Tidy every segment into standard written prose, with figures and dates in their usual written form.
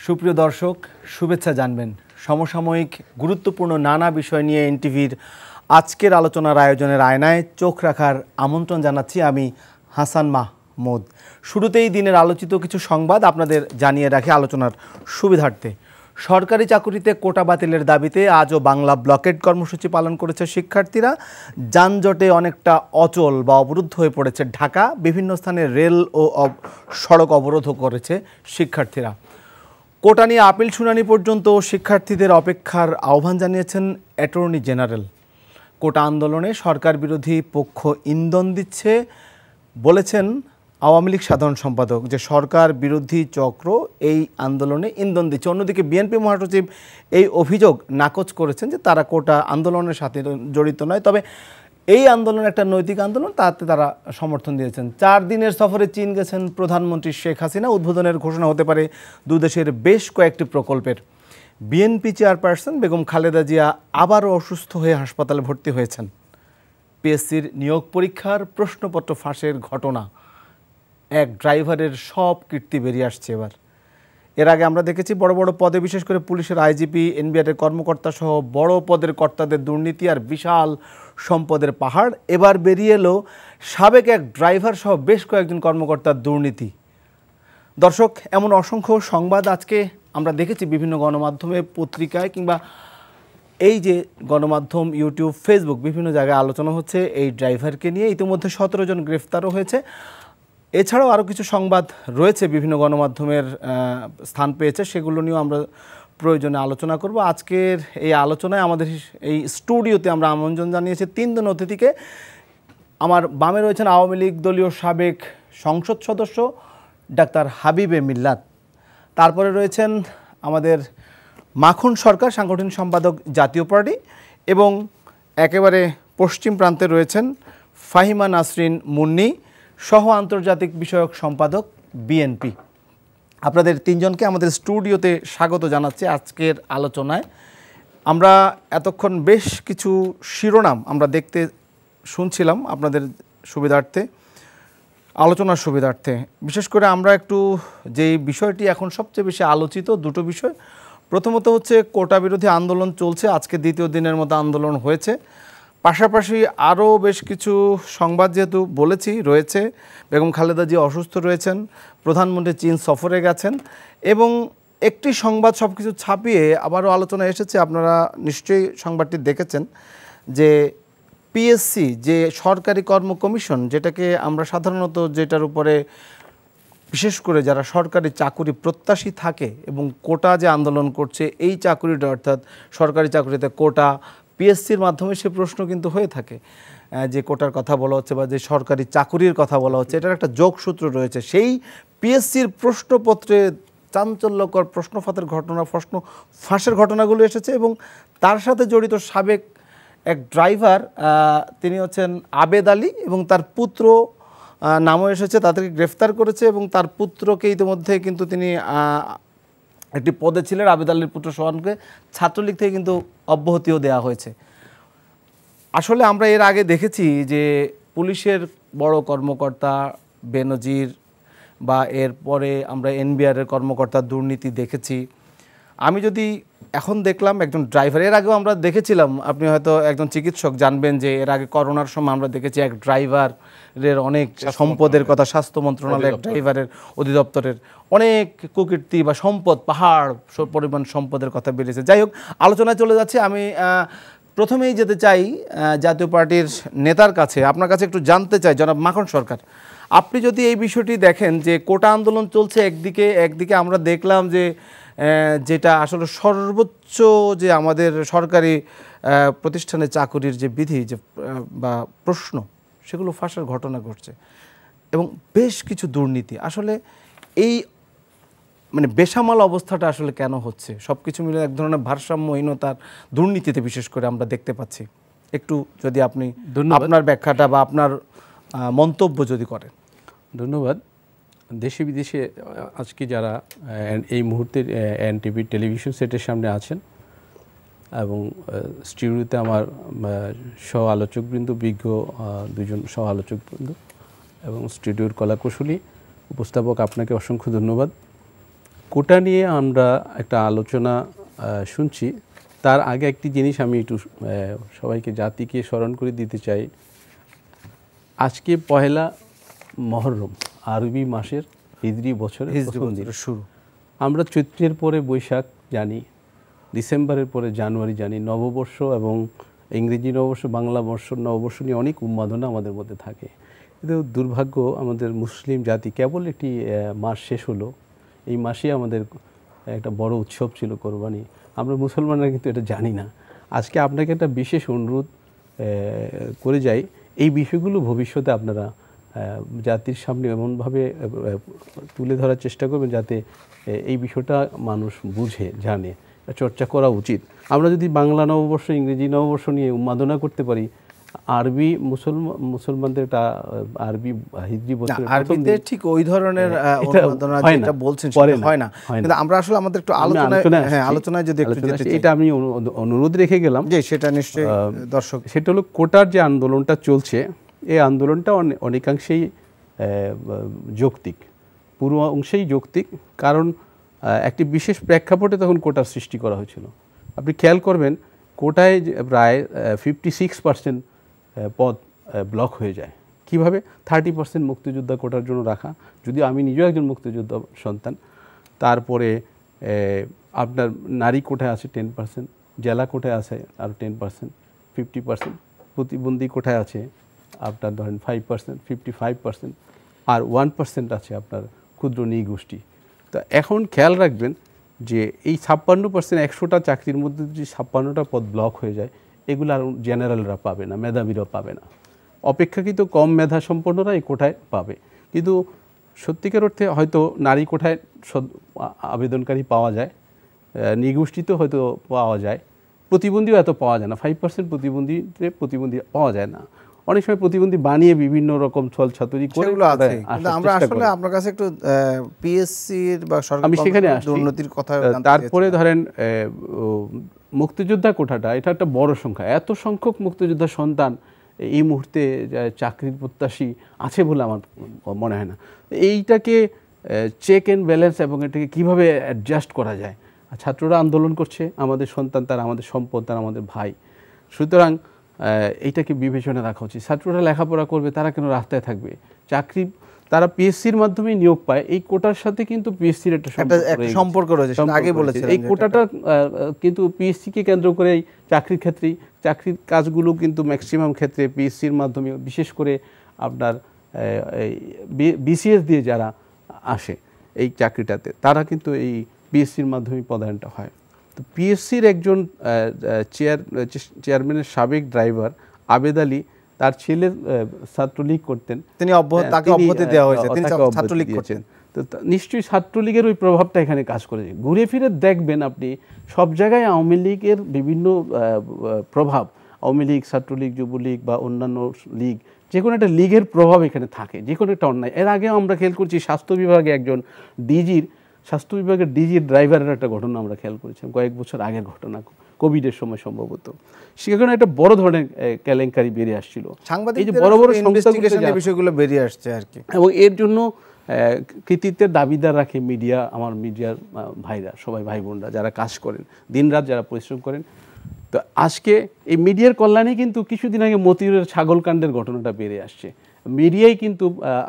সুপ্রিয় দর্শক, শুভেচ্ছা জানবেন। সমসাময়িক গুরুত্বপূর্ণ নানা বিষয় নিয়ে এনটিভির আজকের আলোচনার আয়োজনের আয়নায় চোখ রাখার আমন্ত্রণ জানাচ্ছি আমি হাসান মাহমুদ। শুরুতেই দিনের আলোচিত কিছু সংবাদ আপনাদের জানিয়ে রাখি আলোচনার সুবিধার্থে। সরকারি চাকুরিতে কোটা বাতিলের দাবিতে আজও বাংলা ব্লকেড কর্মসূচি পালন করেছে শিক্ষার্থীরা। যানজটে অনেকটা অচল বা অবরুদ্ধ হয়ে পড়েছে ঢাকা। বিভিন্ন স্থানে রেল ও সড়ক অবরোধও করেছে শিক্ষার্থীরা। কোটা নিয়ে আপিল শুনানি পর্যন্ত শিক্ষার্থীদের অপেক্ষার আহ্বান জানিয়েছেন অ্যাটর্নি জেনারেল। কোটা আন্দোলনে সরকার বিরোধী পক্ষ ইন্ধন দিচ্ছে বলেছেন আওয়ামী লীগ সাধারণ সম্পাদক, যে সরকার বিরোধী চক্র এই আন্দোলনে ইন্ধন দিচ্ছে। অন্যদিকে বিএনপি মহাসচিব এই অভিযোগ নাকচ করেছেন যে তারা কোটা আন্দোলনের সাথে জড়িত নয়, তবে এই আন্দোলন একটা নৈতিক আন্দোলন, তাতে তারা সমর্থন দিয়েছেন। 4 দিনের সফরে চীন গেছেন প্রধানমন্ত্রী শেখ হাসিনা। উদ্বোধনের ঘোষণা হতে পারে দুদেশের বেশ কয়েকটি প্রকল্পের। বিএনপি চেয়ারপারসন বেগম খালেদা জিয়া আবারও অসুস্থ হয়ে হাসপাতালে ভর্তি হয়েছেন। পিএসসির নিয়োগ পরীক্ষার প্রশ্নপত্র ফাঁসের ঘটনা, এক ড্রাইভারের সব কীর্তি বেরিয়ে আসছে এবার। এর আগে আমরা দেখেছি বড় বড় পদে, বিশেষ করে পুলিশের আইজিপি, এনবিআরের কর্মকর্তা সহ বড় পদের কর্তাদের দুর্নীতি আর বিশাল সম্পদের পাহাড়। এবার বেরিয়ে এলো সাবেক এক ড্রাইভার সহ বেশ কয়েকজন কর্মকর্তার দুর্নীতি। দর্শক, এমন অসংখ্য সংবাদ আজকে আমরা দেখেছি বিভিন্ন গণমাধ্যমে, পত্রিকায়, কিংবা এই যে গণমাধ্যম, ইউটিউব, ফেসবুক, বিভিন্ন জায়গায় আলোচনা হচ্ছে এই ড্রাইভারকে নিয়ে। ইতিমধ্যে 17 জন গ্রেফতারও হয়েছে। এছাড়াও আরও কিছু সংবাদ রয়েছে বিভিন্ন গণমাধ্যমের স্থান পেয়েছে, সেগুলো নিয়েও আমরা প্রয়োজনে আলোচনা করব। আজকের এই আলোচনায় আমাদের এই স্টুডিওতে আমরা আমন্ত্রণ জানিয়েছি 3 জন অতিথিকে। আমার বামে রয়েছেন আওয়ামী লীগ দলীয় সাবেক সংসদ সদস্য ডাক্তার হাবিবে মিল্লাত। তারপরে রয়েছেন আমাদের মাখন সরকার, সাংগঠনিক সম্পাদক জাতীয় পার্টি, এবং একেবারে পশ্চিম প্রান্তে রয়েছেন ফাহিমা নাসরিন মুন্নি, সহ আন্তর্জাতিক বিষয়ক সম্পাদক বিএনপি। আপনাদের 3 জনকে আমাদের স্টুডিওতে স্বাগত জানাচ্ছি আজকের আলোচনায়। আমরা এতক্ষণ বেশ কিছু শিরোনাম আমরা দেখতে শুনছিলাম আপনাদের সুবিধার্থে, আলোচনার সুবিধার্থে। বিশেষ করে আমরা একটু যেই বিষয়টি এখন সবচেয়ে বেশি আলোচিত, দুটো বিষয়। প্রথমত হচ্ছে কোটা বিরোধী আন্দোলন চলছে, আজকে 2য় দিনের মতো আন্দোলন হয়েছে। পাশাপাশি আরও বেশ কিছু সংবাদ যেহেতু বলেছি রয়েছে। বেগম খালেদা জিয়া অসুস্থ রয়েছেন, প্রধানমন্ত্রী চীন সফরে গেছেন, এবং একটি সংবাদ সব কিছু ছাপিয়ে আবারও আলোচনা এসেছে। আপনারা নিশ্চয়ই সংবাদটি দেখেছেন যে পিএসসি, যে সরকারি কর্ম কমিশন, যেটাকে আমরা সাধারণত, যেটার উপরে বিশেষ করে যারা সরকারি চাকুরি প্রত্যাশী থাকে এবং কোটা যে আন্দোলন করছে, এই চাকুরিটা অর্থাৎ সরকারি চাকুরিতে কোটা, পিএসসির মাধ্যমে সে প্রশ্ন কিন্তু হয়ে থাকে যে কোটার কথা বলা হচ্ছে বা যে সরকারি চাকুরির কথা বলা হচ্ছে, এটার একটা যোগসূত্র রয়েছে। সেই পিএসসির প্রশ্নপত্রে চাঞ্চল্যকর প্রশ্ন ফাঁসের ঘটনাগুলো এসেছে, এবং তার সাথে জড়িত সাবেক এক ড্রাইভার, তিনি হচ্ছেন আবেদ আলী, এবং তার পুত্র নামও এসেছে। তাদেরকে গ্রেফতার করেছে, এবং তার পুত্রকে ইতিমধ্যে কিন্তু তিনি একটি পদে ছিলেন, আবেদ আলীর পুত্র সোহানকে ছাত্রলীগ থেকে কিন্তু অব্যাহতিও দেওয়া হয়েছে। আসলে আমরা এর আগে দেখেছি যে পুলিশের বড় কর্মকর্তা বেনজির, বা এরপরে আমরা এনবিআরের কর্মকর্তার দুর্নীতি দেখেছি। আমি যদি এখন দেখলাম একজন ড্রাইভার, এর আগেও আমরা দেখেছিলাম, আপনি হয়তো একজন চিকিৎসক জানবেন যে এর আগে করোনার সময় আমরা দেখেছি এক ড্রাইভারের অনেক সম্পদের কথা, স্বাস্থ্য মন্ত্রণালয়, এক ড্রাইভারের অধিদপ্তরের অনেক কুকীর্তি বা সম্পদ, পাহাড় পরিমাণ সম্পদের কথা বেরিয়েছে। যাই হোক, আলোচনায় চলে যাচ্ছে। আমি প্রথমেই যেতে চাই জাতীয় পার্টির নেতার কাছে, আপনার কাছে একটু জানতে চাই, জনাব মাখন সরকার, আপনি যদি এই বিষয়টি দেখেন যে কোটা আন্দোলন চলছে একদিকে আমরা দেখলাম যে যেটা আসলে সর্বোচ্চ যে আমাদের সরকারি প্রতিষ্ঠানে চাকুরির যে বিধি যে বা প্রশ্ন, সেগুলো ফাঁসের ঘটনা ঘটছে, এবং বেশ কিছু দুর্নীতি। আসলে এই মানে বেসামাল অবস্থাটা আসলে কেন হচ্ছে? সব কিছু মিলে এক ধরনের ভারসাম্যহীনতার, দুর্নীতিতে বিশেষ করে আমরা দেখতে পাচ্ছি। একটু যদি আপনি আপনার ব্যাখ্যাটা বা আপনার মন্তব্য যদি করেন। ধন্যবাদ। দেশে বিদেশে আজকে যারা এই মুহূর্তে এনটিভি টেলিভিশন সেটের সামনে আছেন, এবং স্টুডিওতে আমার সহ আলোচকবৃন্দ, বিজ্ঞ 2 জন সহ আলোচকবৃন্দ, এবং স্টুডিওর কলাকুশলী উপস্থাপক, আপনাকে অসংখ্য ধন্যবাদ। কোটা নিয়ে আমরা একটা আলোচনা শুনছি। তার আগে একটি জিনিস আমি একটু সবাইকে জাতিকে স্মরণ করে দিতে চাই। আজকে পহেলা মহরম, আরবি মাসের হিজরি বছরের প্রথম দিন শুরু। আমরা চৈত্রের পরে বৈশাখ জানি, ডিসেম্বরের পরে জানুয়ারি জানি। নববর্ষ এবং ইংরেজি নববর্ষ, বাংলা বর্ষ নববর্ষ নিয়ে অনেক উন্মাদনা আমাদের মধ্যে থাকে। কিন্তু দুর্ভাগ্য, আমাদের মুসলিম জাতি কেবল একটি মাস শেষ হলো, এই মাসেই আমাদের একটা বড় উৎসব ছিল কোরবানি। আমরা মুসলমানরা কিন্তু এটা জানি না। আজকে আপনাকে একটা বিশেষ অনুরোধ করে যাই, এই বিষয়গুলো ভবিষ্যতে আপনারা জাতির সামনে এমনভাবে তুলে ধরার চেষ্টা করবেন যাতে এই বিষয়টা মানুষ বুঝে, জানে, চর্চা করা উচিত। আমরা যদি বাংলা নববর্ষ, ইংরেজি নববর্ষ নিয়ে উন্মাদনা করতে পারি, আরবি মুসলমানদের একটা আরবি হিজরি বছর আরবিতে ঠিক ওই ধরনের উন্মাদনা যেটা বলছেন হয় না, কিন্তু আমরা আসলে আমাদের একটু আলোচনায় যদি একটু যেতে চাই, এটা আমি অনুরোধ রেখে গেলাম যে সেটা নিশ্চয়ই দর্শক, সেটা হলো কোটার যে আন্দোলনটা চলছে, এই আন্দোলনটা অনেকাংশেই যৌক্তিক, পুরো অংশেই যৌক্তিক। কারণ একটি বিশেষ প্রেক্ষাপটে তখন কোটার সৃষ্টি করা হয়েছিল। আপনি খেয়াল করবেন, কোটায় প্রায় 56% পদ ব্লক হয়ে যায়। কিভাবে? 30% মুক্তিযোদ্ধা কোটার জন্য রাখা, যদিও আমি নিজেও একজন মুক্তিযোদ্ধা সন্তান। তারপরে আপনার নারী কোটায় আছে 10%, জেলা কোটায় আছে আরও 10%, 50%, প্রতিবন্ধী কোটায় আছে আপনার ধরেন 5%, 55%, আর 1% আছে আপনার ক্ষুদ্র নৃগোষ্ঠী। তো এখন খেয়াল রাখবেন যে এই 56%, 100টা চাকরির মধ্যে যদি 56টা পদ ব্লক হয়ে যায়, এগুলো আর জেনারেলরা পাবে না, মেধাবীরা পাবে না। অপেক্ষাকৃত কম মেধা সম্পন্নরা এই কোটায় পাবে। কিন্তু সত্যিকার অর্থে হয়তো নারী কোটায় আবেদনকারী পাওয়া যায়, নৃগোষ্ঠীতেও হয়তো পাওয়া যায়, প্রতিবন্ধীও এত পাওয়া যায় না। 5% প্রতিবন্ধী পাওয়া যায় না। অনেক সময় প্রতিবন্ধী বানিয়ে বিভিন্ন রকম ছল ছাতুরি করে আছে। কিন্তু আমরা আসলে আপনার কাছে একটু পিএসসির বা আমি সেখানে আসছি, দুর্নীতির কথা। তারপরে ধরেন মুক্তিযোদ্ধা কোটাটা, এটা একটা বড় সংখ্যা। এত সংখ্যক মুক্তিযোদ্ধা সন্তান এই মুহূর্তে চাকরির প্রত্যাশী আছে বলে আমার মনে হয় না। এইটাকে চেক অ্যান্ড ব্যালেন্স এবং এটাকে কীভাবে অ্যাডজাস্ট করা যায়। ছাত্ররা আন্দোলন করছে, আমাদের সন্তান, তারা আমাদের সম্পদ, তারা আমাদের ভাই। সুতরাং এইটাকে বিবেচনা রাখা উচিত। ছাত্ররা লেখাপড়া করবে, তারা কেন রাস্তায় থাকবে? চাকরি তারা পিএসসির মাধ্যমে নিয়োগ পায়। এই কোটার সাথে কিন্তু পিএসসির একটা সম্পর্ক রয়েছে, আগে বলেছিলেন। এই কোটাটা কিন্তু পিএসসিকে কেন্দ্র করে চাকরির ক্ষেত্রেই, চাকরির কাজগুলো কিন্তু ম্যাক্সিমাম ক্ষেত্রে পিএসসির মাধ্যমে, বিশেষ করে আপনার বিসিএস দিয়ে যারা আসে এই চাকরিটাতে, তারা কিন্তু এই পিএসসির মাধ্যমে পদায়নটা হয়। তো পিএসসির একজন চেয়ারম্যানের সাবেক ড্রাইভার আবেদ আলী, তার ছেলের ছাত্রলীগ করতেন, তিনি তাকে অব্যাহতি দেওয়া হয়েছে, তিনি ছাত্রলীগ করতেন। তো নিশ্চয়ই ছাত্রলীগের ওই প্রভাবটা এখানে কাজ করেছে। ঘুরে ফিরে দেখবেন আপনি সব জায়গায় আওয়ামী লীগের বিভিন্ন প্রভাব, আওয়ামী লীগ, ছাত্রলীগ, যুবলীগ বা অন্যান্য লীগ, যে কোনো একটা লীগের প্রভাব এখানে থাকে, যে কোনো একটা অন্যায়। এর আগেও আমরা খেয়াল করছি স্বাস্থ্য বিভাগে একজন স্বাস্থ্য বিভাগের ডিজির ড্রাইভারের একটা ঘটনা আমরা খেয়াল করেছিলাম, কয়েক বছর আগের ঘটনা, কোভিডের সময় সম্ভবত। সেখানে একটা বড় ধরনের কেলেঙ্কারি বেরিয়ে আসছিল, এই যে বড় বড় বিষয়গুলো বেরিয়ে আসছে আর কি। এবং এর জন্য কৃতিত্বের দাবিদার রাখে মিডিয়া, আমার মিডিয়ার ভাইরা, সবাই ভাই বোনরা যারা কাজ করেন, দিনরাত যারা পরিশ্রম করেন। তো আজকে এই মিডিয়ার কল্যাণে কিন্তু কিছুদিন আগে মতিউরের ছাগলকাণ্ডের ঘটনাটা বেরিয়ে আসছে। মিডিয়াই কিন্তু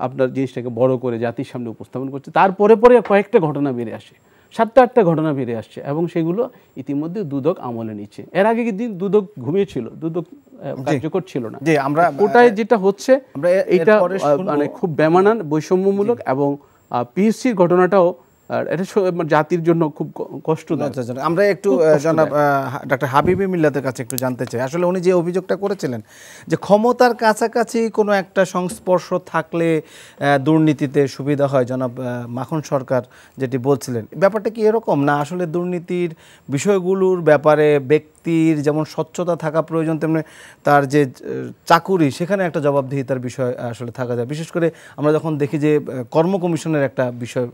আপনার জিনিসটাকে বড় করে জাতির সামনে উপস্থাপন করছে। তারপরে পরে কয়েকটা ঘটনা বেরিয়ে আসে, 7-8টা ঘটনা বেরিয়ে আসছে, এবং সেগুলো ইতিমধ্যে দুদক আমলে নিচ্ছে। এর আগে দিন দুদক ঘুমিয়েছিল, দুদক কার্যকর ছিল না। কোটায় যেটা হচ্ছে এটা মানে খুব বেমানান, বৈষম্যমূলক, এবং পিএসসির ঘটনাটাও এটা জাতির জন্য খুব কষ্টদায়ক। আমরা একটু জনাব ডক্টর হাবিবি মিল্লাতের কাছে একটু জানতে চাই, আসলে উনি যে অভিযোগটা করেছিলেন যে ক্ষমতার কাছাকাছি কোনো একটা সংস্পর্শ থাকলে দুর্নীতিতে সুবিধা হয়, জনাব মাখন সরকার যেটি বলছিলেন, ব্যাপারটা কি এরকম না? আসলে দুর্নীতির বিষয়গুলোর ব্যাপারে ব্যক্তির যেমন স্বচ্ছতা থাকা প্রয়োজন, তেমনি তার যে চাকুরি, সেখানে একটা জবাবদিহিতার বিষয় আসলে থাকা যায়। বিশেষ করে আমরা যখন দেখি যে কর্ম কমিশনের একটা বিষয়,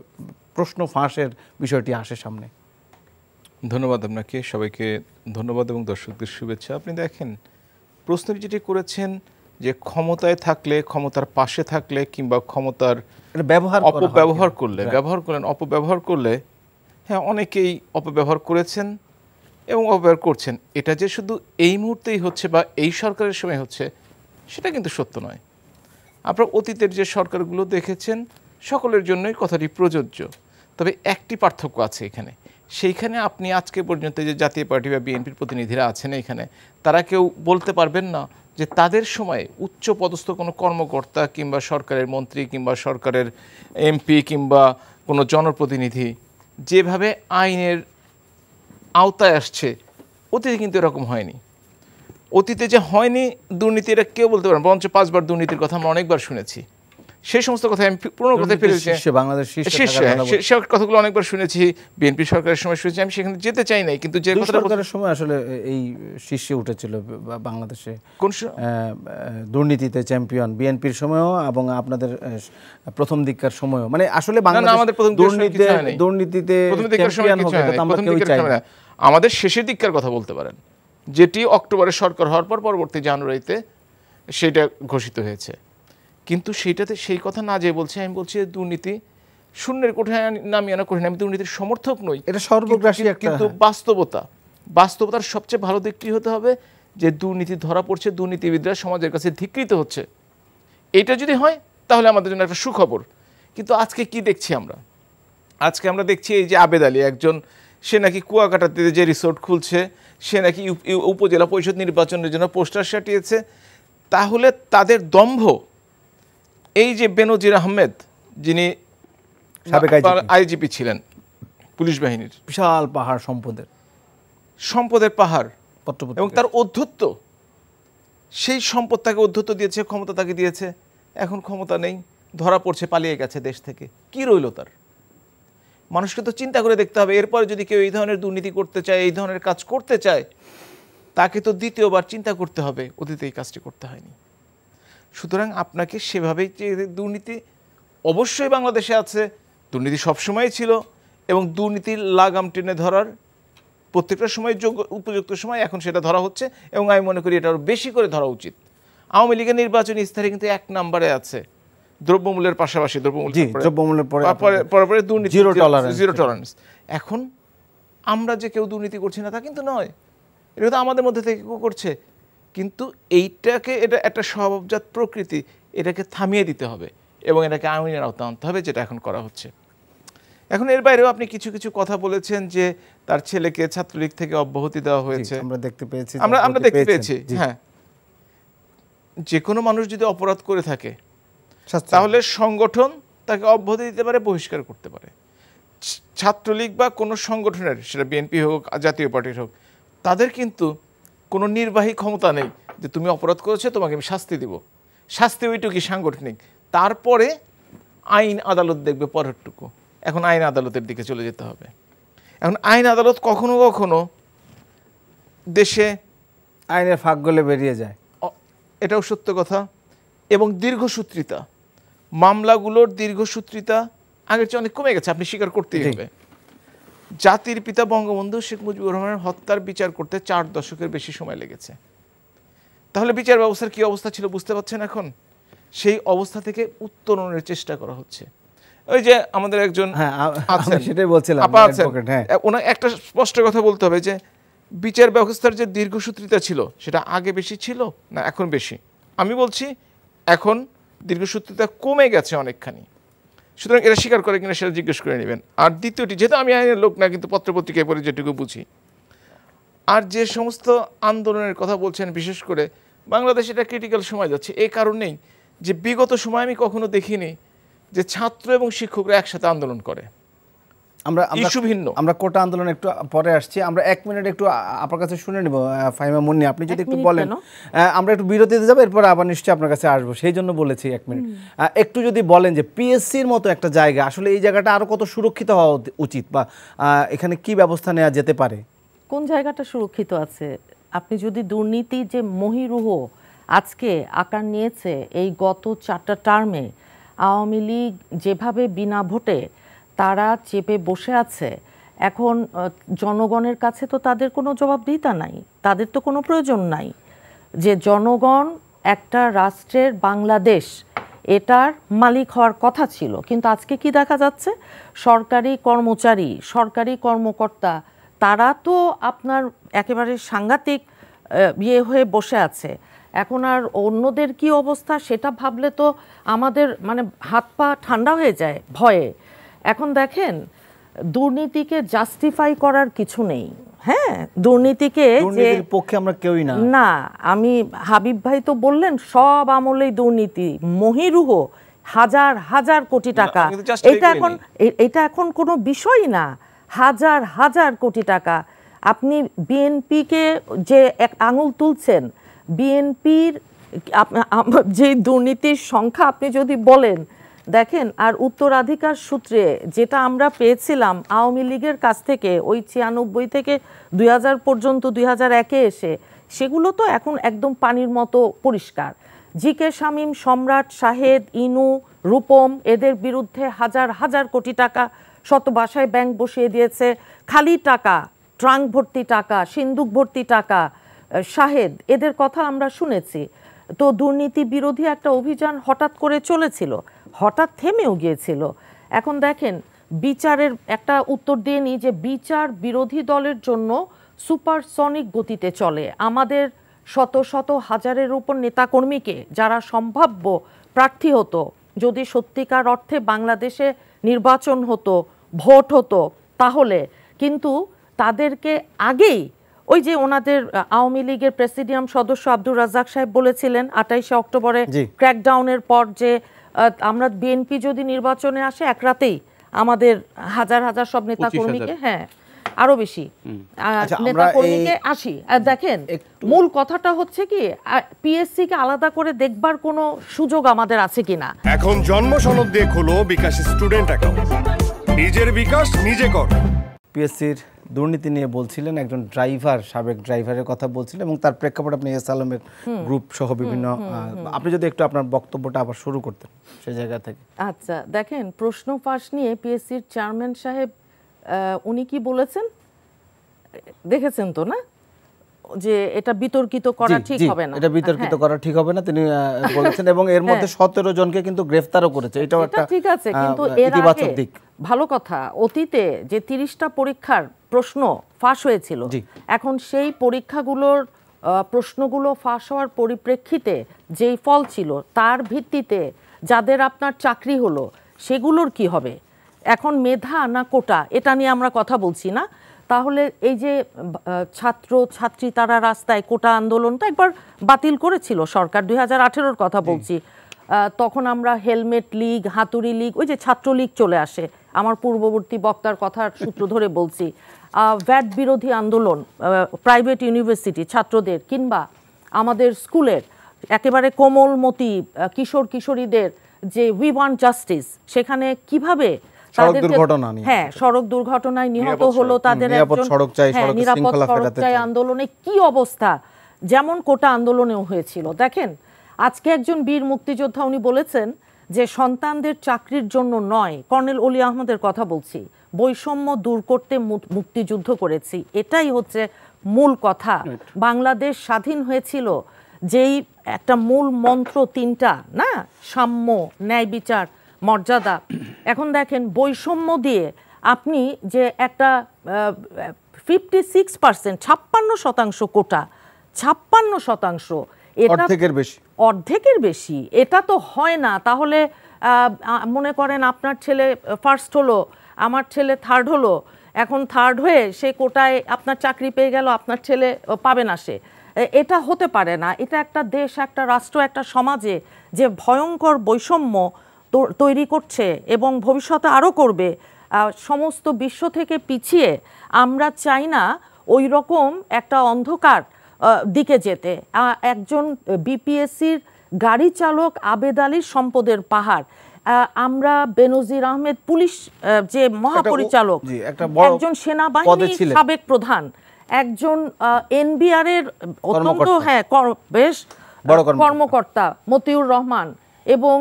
প্রশ্ন ফাঁসের বিষয়টি আসে সামনে। ধন্যবাদ আপনাকে, সবাইকে ধন্যবাদ এবং দর্শকদের শুভেচ্ছা। আপনি দেখেন প্রশ্নটি যেটি করেছেন যে ক্ষমতায় থাকলে, ক্ষমতার পাশে থাকলে, কিংবা ক্ষমতার অপব্যবহার করলে হ্যাঁ, অনেকেই অপব্যবহার করেছেন এবং অপব্যবহার করছেন। এটা যে শুধু এই মুহূর্তেই হচ্ছে বা এই সরকারের সময় হচ্ছে সেটা কিন্তু সত্য নয়। আপনারা অতীতের যে সরকারগুলো দেখেছেন সকলের জন্যই কথাটি প্রযোজ্য। তবে একটি পার্থক্য আছে এখানে, সেইখানে আপনি আজকে পর্যন্ত যে জাতীয় পার্টি বা বিএনপির প্রতিনিধিরা আছেন এখানে, তারা কেউ বলতে পারবেন না যে তাদের সময়ে উচ্চ পদস্থ কোনো কর্মকর্তা কিংবা সরকারের মন্ত্রী কিংবা সরকারের এমপি কিংবা কোনো জনপ্রতিনিধি যেভাবে আইনের আওতায় আসছে, অতীতে কিন্তু এরকম হয়নি। অতীতে যে হয়নি দুর্নীতি, এটা কেউ বলতে পারেন, বরঞ্চ 5 বার দুর্নীতির কথা আমরা অনেকবার শুনেছি। সেই সমস্ত কথা আমি পুরনো কথায় ফিরেছি, বাংলাদেশ সে কথাগুলো অনেকবার শুনেছি, বিএনপি সরকারের সময় শুনেছি। আমি সেখানে যেতে চাই নাই, কিন্তু যে কথাটা সরকারের সময় আসলে এই শীর্ষে উঠেছিল বাংলাদেশে কোন দুর্নীতিতে চ্যাম্পিয়ন বিএনপির সময়ও এবং আপনাদের প্রথম দিককার সময়ও, মানে আসলে বাংলাদেশ আমাদের দুর্নীতিতে চ্যাম্পিয়ন হবে এটা তো আমরা কেউই চাই না। আমাদের শেষের দিককার কথা বলতে পারেন, যেটি অক্টোবরে সরকার হওয়ার পর পরবর্তী জানুয়ারিতে সেটা ঘোষিত হয়েছে। কিন্তু সেইটাতে সেই কথা না যে বলছি, আমি বলছি দুর্নীতি শূন্যের কোঠায় নামিয়ে আনা কঠিন। আমি দুর্নীতির সমর্থক নই, এটা সর্বগ্রাসী একটা, কিন্তু বাস্তবতার সবচেয়ে ভালো দিকটি হতে হবে যে দুর্নীতি ধরা পড়ছে, দুর্নীতিবিদরা সমাজের কাছে ধিকৃত হচ্ছে। এটা যদি হয় তাহলে আমাদের জন্য একটা সুখবর। কিন্তু আজকে কি দেখছি আমরা? আজকে আমরা দেখছি এই যে আবেদ আলী একজন, সে নাকি কুয়াকাটাতে যে রিসোর্ট খুলছে, সে নাকি উপজেলা পরিষদ নির্বাচনের জন্য পোস্টার সাটিয়েছে। তাহলে তাদের দম্ভ, এই যে বেনজির আহমেদ যিনি আইজিপি ছিলেন পুলিশ বাহিনীর, বিশাল পাহাড় সম্পদের পাহাড় এবং তার অধ্যত্ব, সেই সম্পদ তাকে অধ্যত্ব দিয়েছে, ক্ষমতা তাকে দিয়েছে, এখন ক্ষমতা নেই, ধরা পড়ছে, পালিয়ে গেছে দেশ থেকে। কি রইল তার? মানুষকে তো চিন্তা করে দেখতে হবে, এরপরে যদি কেউ এই ধরনের দুর্নীতি করতে চায়, এই ধরনের কাজ করতে চায়, তাকে তো দ্বিতীয়বার চিন্তা করতে হবে, অতীতে এই কাজটি করতে হয়নি। সুতরাং আপনাকে সেভাবেই, যে দুর্নীতি অবশ্যই বাংলাদেশে আছে, দুর্নীতি সবসময় ছিল এবং দুর্নীতির লাগাম টেনে ধরার প্রত্যেকটা সময় উপযুক্ত সময় এখন সেটা ধরা হচ্ছে এবং আমি মনে করি এটা আরও বেশি করে ধরা উচিত। আওয়ামী লীগের নির্বাচনী ইস্তাহারে কিন্তু 1 নম্বরে আছে দ্রব্যমূল্যের পাশাপাশি দ্রব্যমূল্যের পরে দুর্নীতি, জিরো টলারেন্স। এখন আমরা যে কেউ দুর্নীতি করছি না তা কিন্তু নয়, এটা তো আমাদের মধ্যে থেকে কেউ করছে। কিন্তু এইটাকে, এটা একটা স্বভাবজাত প্রকৃতি, এটাকে থামিয়ে দিতে হবে এবং এটাকে আইনের আওতায় আনতে হবে, যেটা এখন করা হচ্ছে। এখন এর বাইরেও আপনি কিছু কিছু কথা বলেছেন যে তার ছেলেকে ছাত্রলীগ থেকে অব্যাহতি দেওয়া হয়েছে, আমরা দেখতে পেয়েছি। হ্যাঁ, যে কোনো মানুষ যদি অপরাধ করে থাকে তাহলে সংগঠন তাকে অব্যাহতি দিতে পারে, বহিষ্কার করতে পারে। ছাত্রলীগ বা কোনো সংগঠনের, সেটা বিএনপি হোক, জাতীয় পার্টির হোক, তাদের কিন্তু কোনো নির্বাহী ক্ষমতা নেই যে তুমি অপরাধ করেছো, তোমাকে আমি শাস্তি দিব। শাস্তি ওইটুকুই সাংগঠনিক, তারপরে আইন আদালত দেখবে পরেরটুকু। এখন আইন আদালতের দিকে চলে যেতে হবে। এখন আইন আদালত কখনো কখনো দেশে আইনের ফাঁক গলে বেরিয়ে যায়, এটাও সত্য কথা। এবং দীর্ঘসূত্রিতা, মামলাগুলোর দীর্ঘসূত্রিতা আগের চেয়ে অনেক কমে গেছে, আপনি স্বীকার করতেই হবে। জাতির পিতা বঙ্গবন্ধু শেখ মুজিবুর রহমানের হত্যার বিচার করতে 4 দশকের বেশি সময় লেগেছে। তাহলে বিচার ব্যবস্থার কি অবস্থা ছিল বুঝতে পারছেন? এখন সেই অবস্থা থেকে উত্তরণের চেষ্টা করা হচ্ছে। ওই যে আমাদের একজন সেটাই বলছিলাম, ওনার একটা স্পষ্ট কথা বলতে হবে যে বিচার ব্যবস্থার যে দীর্ঘসূত্রিতা ছিল সেটা আগে বেশি ছিল না এখন বেশি? আমি বলছি এখন দীর্ঘসূত্রিতা কমে গেছে অনেকখানি। সুতরাং এটা স্বীকার করে কিনা সেটা জিজ্ঞেস করে নেবেন। আর দ্বিতীয়টি, যেহেতু আমি আইনের লোক না, কিন্তু পত্রপত্রিকায় পড়ে যেটুকু বুঝি, আর যে সমস্ত আন্দোলনের কথা বলছেন, বিশেষ করে বাংলাদেশে এটা ক্রিটিক্যাল সময় যাচ্ছে এই কারণেই যে বিগত সময় আমি কখনো দেখিনি যে ছাত্র এবং শিক্ষকরা একসাথে আন্দোলন করে। আমরা কোটা আন্দোলন একটু পরে আসছি, আমরা 1 মিনিট একটু আপনার কাছে শুনে নেব। ফাহিমা মুন্নি, আপনি যদি একটু বলেন, আমরা একটু বিরতিতে যাবো, এরপর আবার নিশ্চয়ই আপনার কাছে আসবো, সেই জন্য বলেছি 1 মিনিট। একটু যদি বলেন যে পিএসসির মতো একটা জায়গা, আসলে এই জায়গাটা আরো কত সুরক্ষিত হওয়া উচিত, বা এখানে কি ব্যবস্থা নেওয়া যেতে পারে? কোন জায়গাটা সুরক্ষিত আছে? আপনি যদি দুর্নীতি যে মহিরুহ আজকে আকার নিয়েছে, এই গত 4টা টার্মে আওয়ামী লীগ যেভাবে বিনা ভোটে তারা চেপে বসে আছে, এখন জনগণের কাছে তো তাদের কোনো জবাবদিহিতা নাই, তাদের তো কোনো প্রয়োজন নাই যে জনগণ একটা রাষ্ট্রের, বাংলাদেশ এটার মালিক হওয়ার কথা ছিল। কিন্তু আজকে কি দেখা যাচ্ছে, সরকারি কর্মচারী, সরকারি কর্মকর্তা তারা তো আপনার একেবারে সাংঘাতিক ইয়ে হয়ে বসে আছে। এখন আর অন্যদের কি অবস্থা সেটা ভাবলে তো আমাদের মানে হাত পা ঠান্ডা হয়ে যায় ভয়ে। এখন দেখেন, দুর্নীতিকে জাস্টিফাই করার কিছু নেই। হ্যাঁ, দুর্নীতিকে দুর্নীতির পক্ষে আমরা কেউই না। না, আমি হাবিব ভাই তো বললেন সব আমলেই দুর্নীতি, মহিরুহ হাজার হাজার কোটি টাকা। এটা এখন কোনো বিষয় না, হাজার হাজার কোটি টাকা। আপনি বিএনপিকে যে এক আঙুল তুলছেন, বিএনপির যে দুর্নীতির সংখ্যা আপনি যদি বলেন, দেখেন, আর উত্তরাধিকার সূত্রে যেটা আমরা পেয়েছিলাম আওয়ামী লীগের কাছ থেকে ওই 96 থেকে 2000 পর্যন্ত 2001-এ এসে, সেগুলো তো এখন একদম পানির মতো পরিষ্কার। জি.কে. শামীম, সম্রাট, শাহেদ, ইনু, রূপম এদের বিরুদ্ধে হাজার হাজার কোটি টাকা, শত বাসায় ব্যাংক বসিয়ে দিয়েছে, খালি টাকা, ট্রাঙ্ক ভর্তি টাকা, সিন্দুক ভর্তি টাকা। শাহেদ এদের কথা আমরা শুনেছি। তো দুর্নীতি বিরোধী একটা অভিযান হঠাৎ করে চলেছিল, হঠাৎ থেমেও গিয়েছিল। এখন দেখেন, বিচারের একটা উত্তর দিয়ে নিই যে বিচার বিরোধী দলের জন্য সুপারসনিক গতিতে চলে। আমাদের শত শত হাজারের উপর নেতাকর্মীকে যারা সম্ভাব্য প্রার্থী হতো, যদি সত্যিকার অর্থে বাংলাদেশে নির্বাচন হতো, ভোট হতো, তাহলে কিন্তু তাদেরকে আগেই ওই যে ওনাদের আওয়ামী লীগের প্রেসিডিয়াম সদস্য আব্দুর রাজ্জাক সাহেব বলেছিলেন 28শে অক্টোবরে ক্র্যাকডাউনের পর যে আমরা বিএনপি যদি নির্বাচনে আসে এক রাতেই আমাদের হাজার হাজার সব নেতাকর্মীকে, হ্যাঁ আরো বেশি নেতাকর্মীকে আসি। আর দেখেন, মূল কথাটা হচ্ছে কি, পিএসসি কে আলাদা করে দেখবার কোনো সুযোগ আমাদের আছে কিনা। এখন জন্ম সনদ দিয়ে খোলো বিকাশ স্টুডেন্ট অ্যাকাউন্ট, নিজের বিকাশ নিজে কর। পিএসসির দুর্নীতি নিয়ে বলছিলেন, একজন ড্রাইভার, সাবেক ড্রাইভারের কথা বলছিলেন, এবং তার প্রেক্ষাপটে আপনি এস আলমের গ্রুপ সহ বিভিন্ন, আপনি যদি একটু আপনার বক্তব্যটা আবার শুরু করতেন সেই জায়গা থেকে। আচ্ছা, দেখেন, প্রশ্ন ফাঁস নিয়ে পিএসসির চেয়ারম্যান সাহেব উনি কি বলেছেন দেখেছেন তো, না যে এটা বিতর্কিত করা ঠিক হবে না, এটা বিতর্কিত করা ঠিক হবে না তিনি বলেছেন, এবং এর মধ্যে 17 জনকে কিন্তু গ্রেফতারও করেছে। এটাও একটা ঠিক আছে, কিন্তু এর আগে ভালো কথা, অতীতে যে 30টা পরীক্ষার প্রশ্ন ফাঁস হয়েছিল, এখন সেই পরীক্ষাগুলোর প্রশ্নগুলো ফাঁস হওয়ার পরিপ্রেক্ষিতে যেই ফল ছিল তার ভিত্তিতে যাদের আপনার চাকরি হলো সেগুলোর কি হবে? এখন মেধা না কোটা, এটা নিয়ে আমরা কথা বলছি না। তাহলে এই যে ছাত্র ছাত্রী তারা রাস্তায়, কোটা আন্দোলনটা একবার বাতিল করেছিল সরকার, 2018-র কথা বলছি। তখন আমরা হেলমেট লীগ, হাতুড়ি লীগ, ওই যে ছাত্রলীগ চলে আসে, আমার পূর্ববর্তী বক্তার কথার সূত্র ধরে বলছি। ভ্যাট বিরোধী আন্দোলন, প্রাইভেট ইউনিভার্সিটি ছাত্রদের, কিংবা আমাদের স্কুলের একেবারে কোমলমতি কিশোর কিশোরীদের যে উই ওয়ান্ট জাস্টিস, সেখানে কিভাবে সড়ক দুর্ঘটনায় নিহত হলো তাদের, নিরাপদ সড়ক চাই আন্দোলনে কি অবস্থা, যেমন কোটা আন্দোলনেও হয়েছিল। দেখেন, আজকে একজন বীর মুক্তিযোদ্ধা উনি বলেছেন যে সন্তানদের চাকরির জন্য নয়, কর্নেল অলি আহমদের কথা বলছি, বৈষম্য দূর করতে মুক্তিযুদ্ধ করেছি। এটাই হচ্ছে মূল কথা। বাংলাদেশ স্বাধীন হয়েছিল যেই একটা মূল মন্ত্র তিনটা, না, সাম্য, ন্যায় বিচার, মর্যাদা। এখন দেখেন, বৈষম্য দিয়ে আপনি যে একটা 56%, 56% কোটা, 56%, অর্ধেকের বেশি, এটা তো হয় না। তাহলে মনে করেন আপনার ছেলে ফার্স্ট হলো, আমার ছেলে থার্ড হলো, এখন থার্ড হয়ে সে কোটায় আপনার চাকরি পেয়ে গেল, আপনার ছেলে পাবে না, সে এটা হতে পারে না। এটা একটা দেশ, একটা রাষ্ট্র, একটা সমাজে যে ভয়ঙ্কর বৈষম্য তৈরি করছে এবং ভবিষ্যতে আরও করবে, সমস্ত বিশ্ব থেকে পিছিয়ে আমরা চাই না ওই রকম একটা অন্ধকার দিকে যেতে। একজন বিপিএসসির গাড়ি চালক আবেদ আলীর সম্পদের পাহাড়, আমরা বেনজির আহমেদ পুলিশ যে মহাপরিচালক, একজন সেনাবাহিনীর সাবেক প্রধান, একজন এনবিআর এর অত্যন্ত বেশ বড় কর্মকর্তা মতিউর রহমান, এবং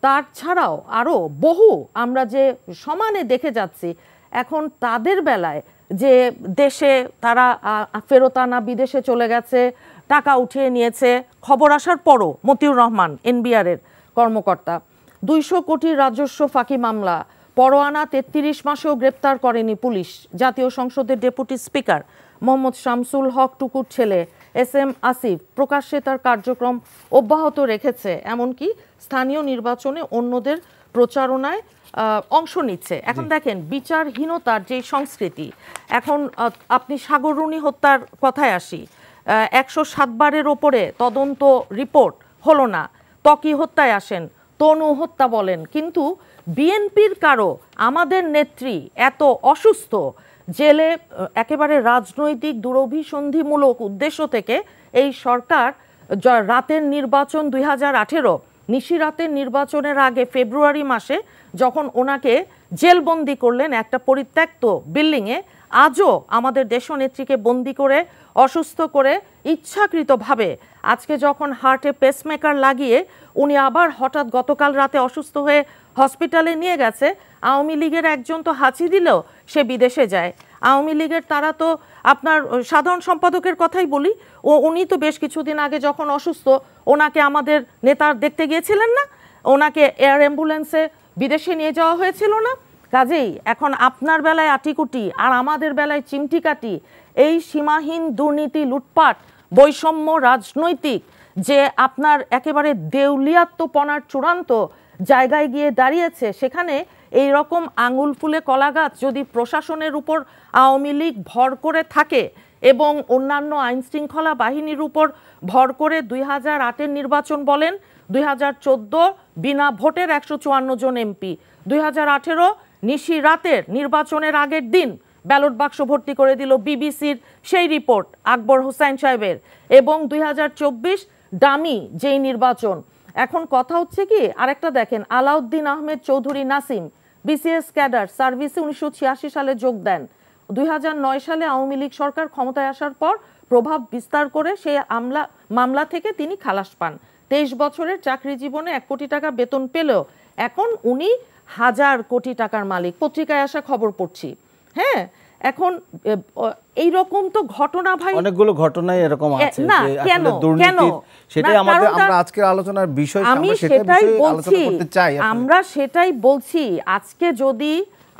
তার ছাড়াও আরও বহু আমরা যে সমানে দেখে যাচ্ছি। এখন তাদের বেলায় যে দেশে তারা ফেরত আনা, বিদেশে চলে গেছে, টাকা উঠিয়ে নিয়েছে, খবর আসার পরও মতিউর রহমান এনবিআর এর কর্মকর্তা। 200 কোটির রাজস্ব ফাঁকি মামলা, পরোয়ানা 33 মাসেও গ্রেপ্তার করেনি পুলিশ। জাতীয় সংসদের ডেপুটি স্পিকার মোহাম্মদ শামসুল হক টুকুর ছেলে SM আসিফ প্রকাশ্যে তার কার্যক্রম অব্যাহত রেখেছে, এমনকি স্থানীয় নির্বাচনে অন্যদের প্রচারণায় অংশ নিচ্ছে। এখন দেখেন বিচারহীনতার যে সংস্কৃতি, এখন আপনি সাগররুনি হত্যার কথায় আসি, 107 বারের ওপরে তদন্ত রিপোর্ট হলো না। ত্বকী হত্যায় আসেন, তনু হত্যা বলেন, কিন্তু বিএনপির কারো আমাদের নেত্রী এত অসুস্থ, জেলে একেবারে রাজনৈতিক দুরভিসন্ধিমূলক উদ্দেশ্য থেকে এই সরকার রাতের নির্বাচন 2018 নিশিরাতের নির্বাচনের আগে ফেব্রুয়ারি মাসে যখন ওনাকে জেলবন্দি করলেন একটা পরিত্যক্ত বিল্ডিংয়ে, আজও আমাদের দেশনেত্রীকে বন্দি করে অসুস্থ করে ইচ্ছাকৃতভাবে আজকে যখন হার্টে পেসমেকার লাগিয়ে উনি আবার হঠাৎ গতকাল রাতে অসুস্থ হয়ে হসপিটালে নিয়ে গেছে, আওয়ামী লীগের একজন তো হাঁচি দিলেও সে বিদেশে যায়। আওয়ামী লীগের তারা তো আপনার সাধারণ সম্পাদকের কথাই বলি, উনি তো বেশ কিছুদিন আগে যখন অসুস্থ ওনাকে আমাদের নেতার দেখতে গিয়েছিলেন না, ওনাকে এয়ার অ্যাম্বুলেন্সে বিদেশে নিয়ে যাওয়া হয়েছিল না। কাজেই এখন আপনার বেলায় আটিকুটি আর আমাদের বেলায় চিমটিকাটি, এই সীমাহীন দুর্নীতি, লুটপাট, বৈষম্য, রাজনৈতিক যে আপনার একেবারে দেউলিয়াত্মপনার চূড়ান্ত জায়গায় গিয়ে দাঁড়িয়েছে, সেখানে এই রকম আঙুল ফুলে কলা গাছ যদি প্রশাসনের উপর আওয়ামী লীগ ভর করে থাকে এবং অন্যান্য আইনশৃঙ্খলা বাহিনীর উপর ভর করে 2008-এর নির্বাচন বলেন, 2014 বিনা ভোটের 154 জন এমপি, 2018 নিশি রাতের নির্বাচনের আগের দিন ব্যালট বাক্স ভর্তি করে দিল বিবিসির সেই রিপোর্ট আকবর হোসেন সাহেবের, এবং 2024 ডামি যেই নির্বাচন। এখন কথা হচ্ছে কি, আরেকটা দেখেন, আলাউদ্দিন আহমেদ চৌধুরী নাসিম বিসিএস ক্যাডার, সার্ভিসে 1986 সালে যোগ দেন। 2009 সালে আওয়ামী লীগ সরকার ক্ষমতায় আসার পর প্রভাব বিস্তার করে সেই মামলা থেকে তিনি খালাস পান। 23 বছরের চাকরি জীবনে 1 কোটি টাকা বেতন পেলেও এখন উনি 1000 কোটি টাকার মালিক, পত্রিকায় আসা খবর পড়ছি। হ্যাঁ, এখন এই রকম তো ঘটনা ভাই অনেকগুলো ঘটনাই এরকম আছে না, যে কেন আসলে দুর্নীতি, সেটাই আমাদের আমরা আজকের আলোচনার বিষয়, আমি আমরা সেটাই বলছি, করতে চাই। আমরা সেটাই বলছি, আজকে যদি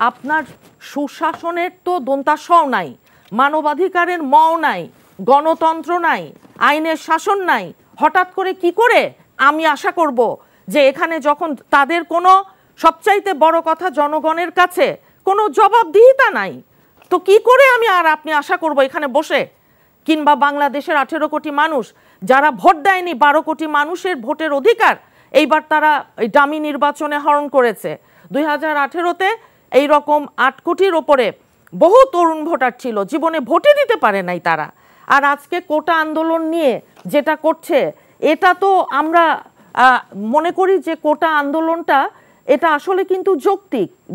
আপনার সুশাসনের তো দন্তাসও নাই, মানবাধিকারের মও নাই, গণতন্ত্র নাই, আইনের শাসন নাই, হঠাৎ করে কি করে আমি আশা করব যে এখানে যখন তাদের কোনো সবচাইতে বড় কথা জনগণের কাছে কোনো জবাবদিহিতা নাই, তো কি করে আমি আর আপনি আশা করব এখানে বসে, কিংবা বাংলাদেশের 18 কোটি মানুষ যারা ভোট দেয়নি, 12 কোটি মানুষের ভোটের অধিকার এইবার তারা এই ডামি নির্বাচনে হরণ করেছে। 2018-তে এইরকম 8 কোটির ওপরে বহু তরুণ ভোটার ছিল, জীবনে ভোটই দিতে পারে নাই তারা। আর আজকে কোটা আন্দোলন নিয়ে যেটা করছে, এটা তো আমরা মনে করি যে কোটা আন্দোলনটা এটা আসলে কিন্তু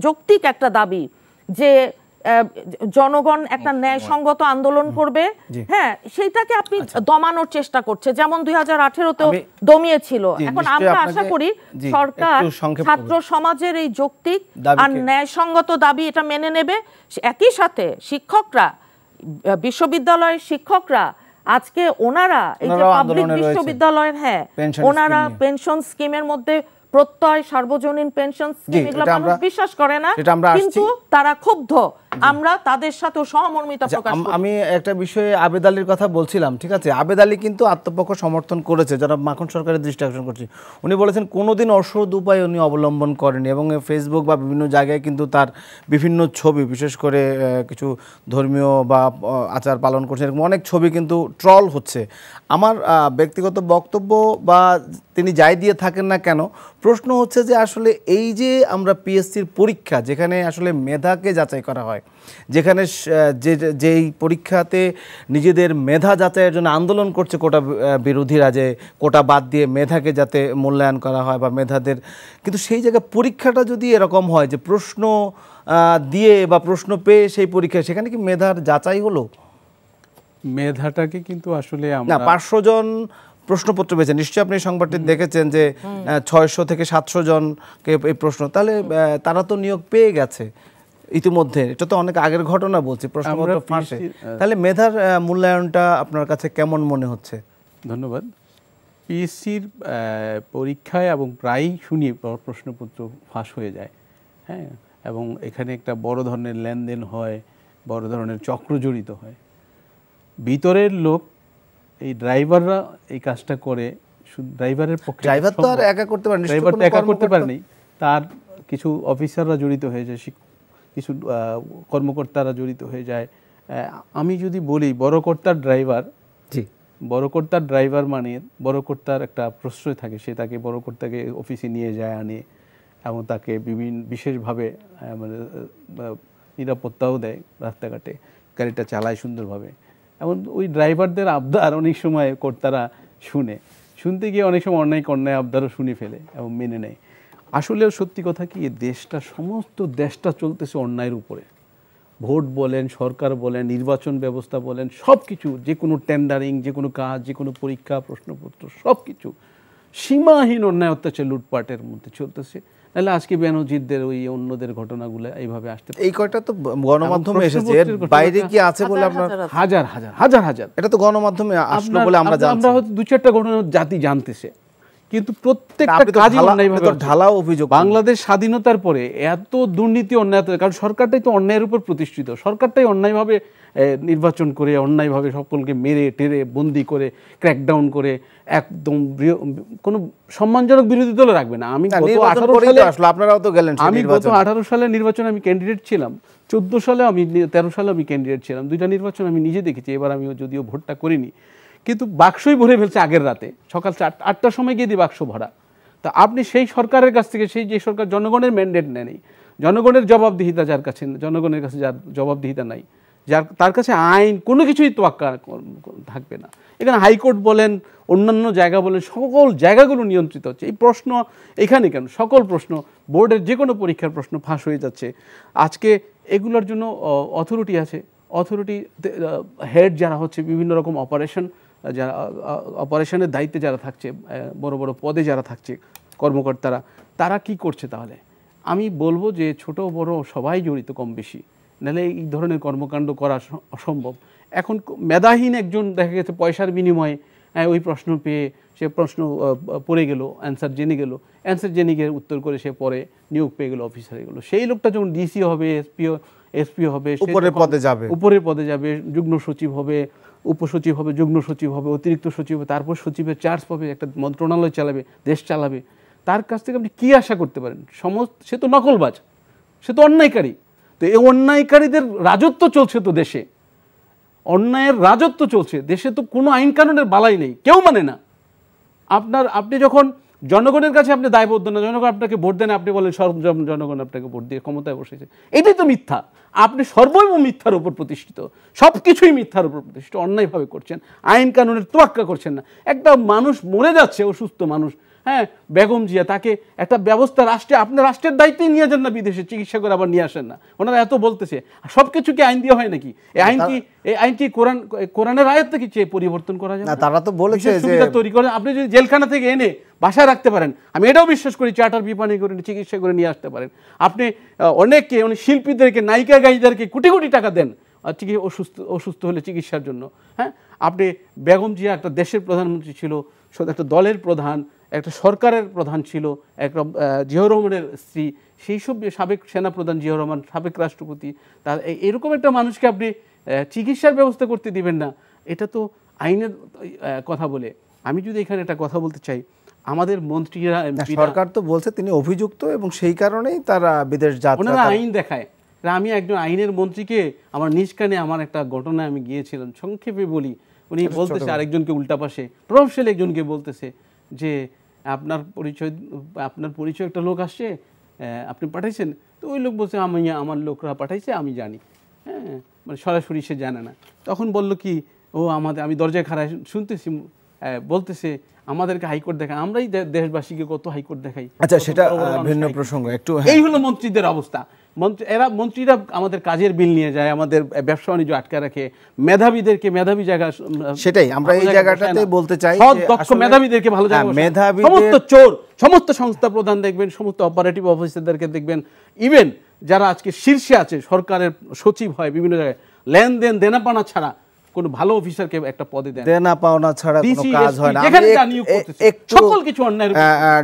যৌক্তিক একটা দাবি যে জনগণ একটা ন্যায়সঙ্গত আন্দোলন করবে। হ্যাঁ, সেইটাকে আপনি দমানোর চেষ্টা করছে, যেমন 2018-তেও দমিয়েছিল। এখন আমরা আশা করি সরকার ছাত্র সমাজের এই যৌক্তিক আর ন্যায়সঙ্গত দাবি এটা মেনে নেবে। একই সাথে শিক্ষকরা, বিশ্ববিদ্যালয়ের শিক্ষকরা আজকে ওনারা এই যে পাবলিক বিশ্ববিদ্যালয়ের, হ্যাঁ, ওনারা পেনশন স্কিমের মধ্যে প্রত্যয় সার্বজনীন পেনশন স্কিম, এগুলো মানুষ বিশ্বাস করে না, কিন্তু তারা ক্ষুব্ধ। আমরা তাদের সাথে সহমর্মিতা প্রকাশ করি। আমি একটা বিষয়ে আবেদ আলীর কথা বলছিলাম, ঠিক আছে, আবেদ আলী কিন্তু আত্মপক্ষ সমর্থন করেছে, যারা মাখন সরকারের দৃষ্টি আকর্ষণ করছে। উনি বলেছেন কোনোদিন অসৎ উপায় উনি অবলম্বন করেনি, এবং ফেসবুক বা বিভিন্ন জায়গায় কিন্তু তার বিভিন্ন ছবি, বিশেষ করে কিছু ধর্মীয় বা আচার পালন করছে এরকম অনেক ছবি কিন্তু ট্রল হচ্ছে। আমার ব্যক্তিগত বক্তব্য, বা তিনি যাই দিয়ে থাকেন না কেন, প্রশ্ন হচ্ছে যে আসলে এই যে আমরা পিএসসির পরীক্ষা, যেখানে আসলে মেধাকে যাচাই করা হয়, যেখানে যেই পরীক্ষাতে নিজেদের মেধা যাচাইয়ের জন্য আন্দোলন করছে কোটা বিরোধীরা, যে কোটা বাদ দিয়ে মেধাকে যাতে মূল্যায়ন করা হয় বা মেধাদের, কিন্তু সেই জায়গায় পরীক্ষাটা যদি এরকম হয় যে প্রশ্ন দিয়ে বা প্রশ্ন পেয়ে সেই পরীক্ষা, সেখানে কি মেধার যাচাই হলো? মেধাটাকে কিন্তু আসলে না, 500 জন প্রশ্নপত্র পেয়েছে, নিশ্চয়ই আপনি সংবাদটি দেখেছেন যে 600 থেকে 700 জনকে এই প্রশ্ন, তাহলে তারা তো নিয়োগ পেয়ে গেছে ইতিমধ্যে। এটা তো অনেক আগের ঘটনা বলছি, প্রশ্নপত্র ফাঁসে। তাহলে মেধার মূল্যায়নটা আপনার কাছে কেমন মনে হচ্ছে? ধন্যবাদ। পিএসসির পরীক্ষায় এবং প্রায়ই শুনি প্রশ্নপত্র ফাঁস হয়ে যায়, হ্যাঁ, এবং এখানে একটা বড় ধরনের লেনদেন হয়, বড় ধরনের চক্র জড়িত হয়। ভিতরের লোক, এই ড্রাইভাররা এই কাজটা করে। ড্রাইভারের পক্ষে ড্রাইভার তো আর একা করতে পারে না, ড্রাইভার তো একা করতে পারেনি, তার কিছু অফিসাররা জড়িত হয়ে যায়, কিছু কর্মকর্তারা জড়িত হয়ে যায়। আমি যদি বলি বড় কর্তার ড্রাইভার, জি, বড় কর্তার ড্রাইভার মানে বড় কর্তার একটা প্রশ্রয় থাকে, সে তাকে বড় কর্তাকে অফিসে নিয়ে যায়, আনে, এবং তাকে বিশেষভাবে মানে নিরাপত্তাও দেয়, রাস্তাঘাটে গাড়িটা চালায় সুন্দরভাবে। এমন ওই ড্রাইভারদের আবদার অনেক সময় কর্তারা শুনতে গিয়ে অনেক সময় অন্যায় আবদারও শুনে ফেলে এবং মেনে নেয়। আসলেও সত্যি কথা কি, সমস্ত দেশটা চলতেছে অন্যায়ের উপরে। ভোট বলেন, সরকার বলেন, নির্বাচন ব্যবস্থা বলেন, সব কিছু, যে কোনো টেন্ডারিং, যে কোনো কাজ, যে কোনো পরীক্ষা, প্রশ্নপত্র, সব কিছু সীমাহীন অন্যায় অত্যাচার লুটপাটের মধ্যে চলতেছে। নাহলে আজকে বেনজিরদের ওই অন্যদের ঘটনাগুলো এইভাবে আসতে, এই কয়টা তো গণমাধ্যমে এসেছে, এর বাইরে কি আছে বলে আপনার? হাজার হাজার হাজার হাজার, এটা তো গণমাধ্যমে আসলো বলে আমরা জানছি। আমরা হয়তো 2-4টা ঘটনা জাতি জানতেছে, কিন্তু প্রত্যেকটা কাজই অন্যায়ভাবে ঢালাও অভিযোগ। বাংলাদেশ স্বাধীনতার পরে এত দুর্নীতি, অন্যায়, কারণ সরকারটাই তো অন্যায়ের উপর প্রতিষ্ঠিত। সরকারটাই অন্যায়ভাবে নির্বাচন করে, অন্যায়ভাবে সকলকে মেরে টেরে বন্দি করে, ক্র্যাকডাউন করে, একদম কোনো সম্মানজনক বিরোধী দল রাখবে না। আমি গত 18 সালে নির্বাচনে আমি ক্যান্ডিডেট ছিলাম, 14 সালে আমি, 13 সালে আমি ক্যান্ডিডেট ছিলাম। 2টা নির্বাচন আমি নিজে দেখেছি। এবার আমি যদিও ভোটটা করিনি, কিন্তু বাক্সই ভরে ফেলছে আগের রাতে, সকাল 8টার সময় গিয়ে দিয়ে বাক্স ভরা। তা আপনি সেই সরকারের কাছ থেকে, যে সরকার জনগণের ম্যান্ডেট নেয়নি, জনগণের জবাবদিহিতা যার কাছে, জনগণের কাছে যার জবাবদিহিতা নাই, তার কাছে আইন কোনো কিছুই তোয়াক্কা থাকবে না। এখানে হাইকোর্ট বলেন, অন্যান্য জায়গা বলেন, সকল জায়গাগুলো নিয়ন্ত্রিত হচ্ছে। এই প্রশ্ন এখানে কেন, সকল প্রশ্ন, বোর্ডের যে কোনো পরীক্ষার প্রশ্ন ফাঁস হয়ে যাচ্ছে। আজকে এগুলোর জন্য অথরিটি আছে, অথরিটি হেড যারা হচ্ছে, বিভিন্ন রকম যারা অপারেশনের দায়িত্বে যারা থাকছে, বড় বড় পদে যারা থাকছে কর্মকর্তারা, তারা কি করছে? তাহলে আমি বলবো যে ছোট বড় সবাই জড়িত কম বেশি, নাহলে এই ধরনের কর্মকাণ্ড করা অসম্ভব। এখন মেধাহীন একজন দেখা গেছে পয়সার বিনিময়ে ওই প্রশ্ন পেয়ে সে প্রশ্ন পড়ে গেল, অ্যান্সার জেনে গেল, অ্যান্সার জেনে গিয়ে উত্তর করে সে পরে নিয়োগ পেয়ে গেল, অফিসার হয়ে গেল। সেই লোকটা যখন ডিসি হবে, এসপি হবে, উপরের পদে যাবে, যুগ্ম সচিব হবে, উপসচিব হবে, যুগ্ম সচিব হবে, অতিরিক্ত সচিব হবে, তারপর সচিবের চার্জ পাবে, একটা মন্ত্রণালয় চালাবে, দেশ চালাবে। তার কাছ থেকে আপনি কী আশা করতে পারেন? সে তো নকলবাজ, সে তো অন্যায়কারী। তো এই অন্যায়কারীদের রাজত্ব চলছে তো দেশে, অন্যায়ের রাজত্ব চলছে দেশে। তো কোনো আইন কানুনের বালাই নেই, কেউ মানে না। আপনি যখন জনগণের কাছে আপনি দায়বদ্ধ না, জনগণ আপনাকে ভোট দেন, আপনি বলেন জনগণ আপনাকে ভোট দিয়ে ক্ষমতায় বসেছে, এটাই তো মিথ্যা। আপনি সর্বৈব মিথ্যার উপর প্রতিষ্ঠিত, সব কিছুই মিথ্যার উপর প্রতিষ্ঠিত, অন্যায়ভাবে করছেন, আইন কানুনের তোয়াক্কা করছেন না। একটা মানুষ মরে যাচ্ছে, অসুস্থ মানুষ, হ্যাঁ, বেগম জিয়া, তাকে একটা ব্যবস্থা আপনার রাষ্ট্রের দায়িত্বই নিয়ে যান না, বিদেশে চিকিৎসা করে আবার নিয়ে আসেন না। ওনারা এত বলতেছে, সব কিছু কি আইন দিয়ে হয় নাকি? এই আইন কি কোরআনের আয়াত থেকে চেয়ে পরিবর্তন করা যায় না? তারা তো বলেছে সুবিধা তৈরি করে আপনি যদি জেলখানা থেকে এনে বাসায় রাখতে পারেন, আমি এটাও বিশ্বাস করি, চার্টার বিপানি করে চিকিৎসা করে নিয়ে আসতে পারেন। আপনি অনেক শিল্পীদেরকে, নায়িকা গায়িকাদেরকে কোটি কোটি টাকা দেন অসুস্থ হলে চিকিৎসার জন্য। হ্যাঁ, আপনি বেগম জিয়া একটা দেশের প্রধানমন্ত্রী ছিল, একটা দলের প্রধান, একটা সরকারের প্রধান ছিল, একটা জিয়াউর রহমানের স্ত্রী, সেই সব সাবেক সেনাপ্রধান জিয়াউর রহমান, সাবেক রাষ্ট্রপতি, তার এরকম একটা মানুষকে আপনি চিকিৎসার ব্যবস্থা করতে দিবেন না? এটা তো আইনের কথা বলে। আমি যদি এখানে একটা কথা বলতে চাই, আমাদের মন্ত্রীরা, সরকার তো বলছে তিনি অভিযুক্ত এবং সেই কারণেই তারা বিদেশ যাত্রা, ওনারা আইন দেখায়। আমি একজন আইনের মন্ত্রীকে আমার নিজ কানে, আমার একটা ঘটনায় আমি গিয়েছিলাম, সংক্ষেপে বলি, উনি বলতেছে আরেকজনকে, উল্টা পাশে প্রভাবশালী একজনকে বলতেছে যে আপনার পরিচয় একটা লোক আসছে, আপনি পাঠাইছেন? তো ওই লোক বলছে আমার লোকরা পাঠাইছে, আমি জানি। হ্যাঁ, মানে সরাসরি সে জানে না। তখন বলল কি, আমি দরজায় খাড়ায় শুনতেছি, বলতেছে আমাদেরকে হাইকোর্ট দেখায়, আমরাই দেশবাসীকে কত হাইকোর্ট দেখাই। আচ্ছা, সেটা ভিন্ন প্রসঙ্গ একটু। এই হলো মন্ত্রীদের অবস্থা। মন্ত্রীরা আমাদের কাজের বিল নিয়ে যায়, আমাদের ব্যবসা বাণিজ্য আটকে রাখে, মেধাবীদেরকে মেধাবী জায়গা, সেটাই আমরা এই জায়গাটাতে বলতে চাই, দক্ষ মেধাবীদেরকে ভালো জায়গা, সমস্ত চোর, সমস্ত সংস্থা প্রধান দেখবেন, সমস্ত অপারেটিভ অফিসারদেরকে দেখবেন, ইভেন যারা আজকে শীর্ষে আছে, সরকারের সচিব হয় বিভিন্ন জায়গায়, লেনদেন দেনাপানা ছাড়া কোনো ভালো অফিসারকে একটা পদে দেন। দেনা পাওনা ছাড়া কোনো DC, কাজ হয় না। যেখানে আমি যা নিয়োগ করতেছে, একটু সকল কিছু অন্যায়ের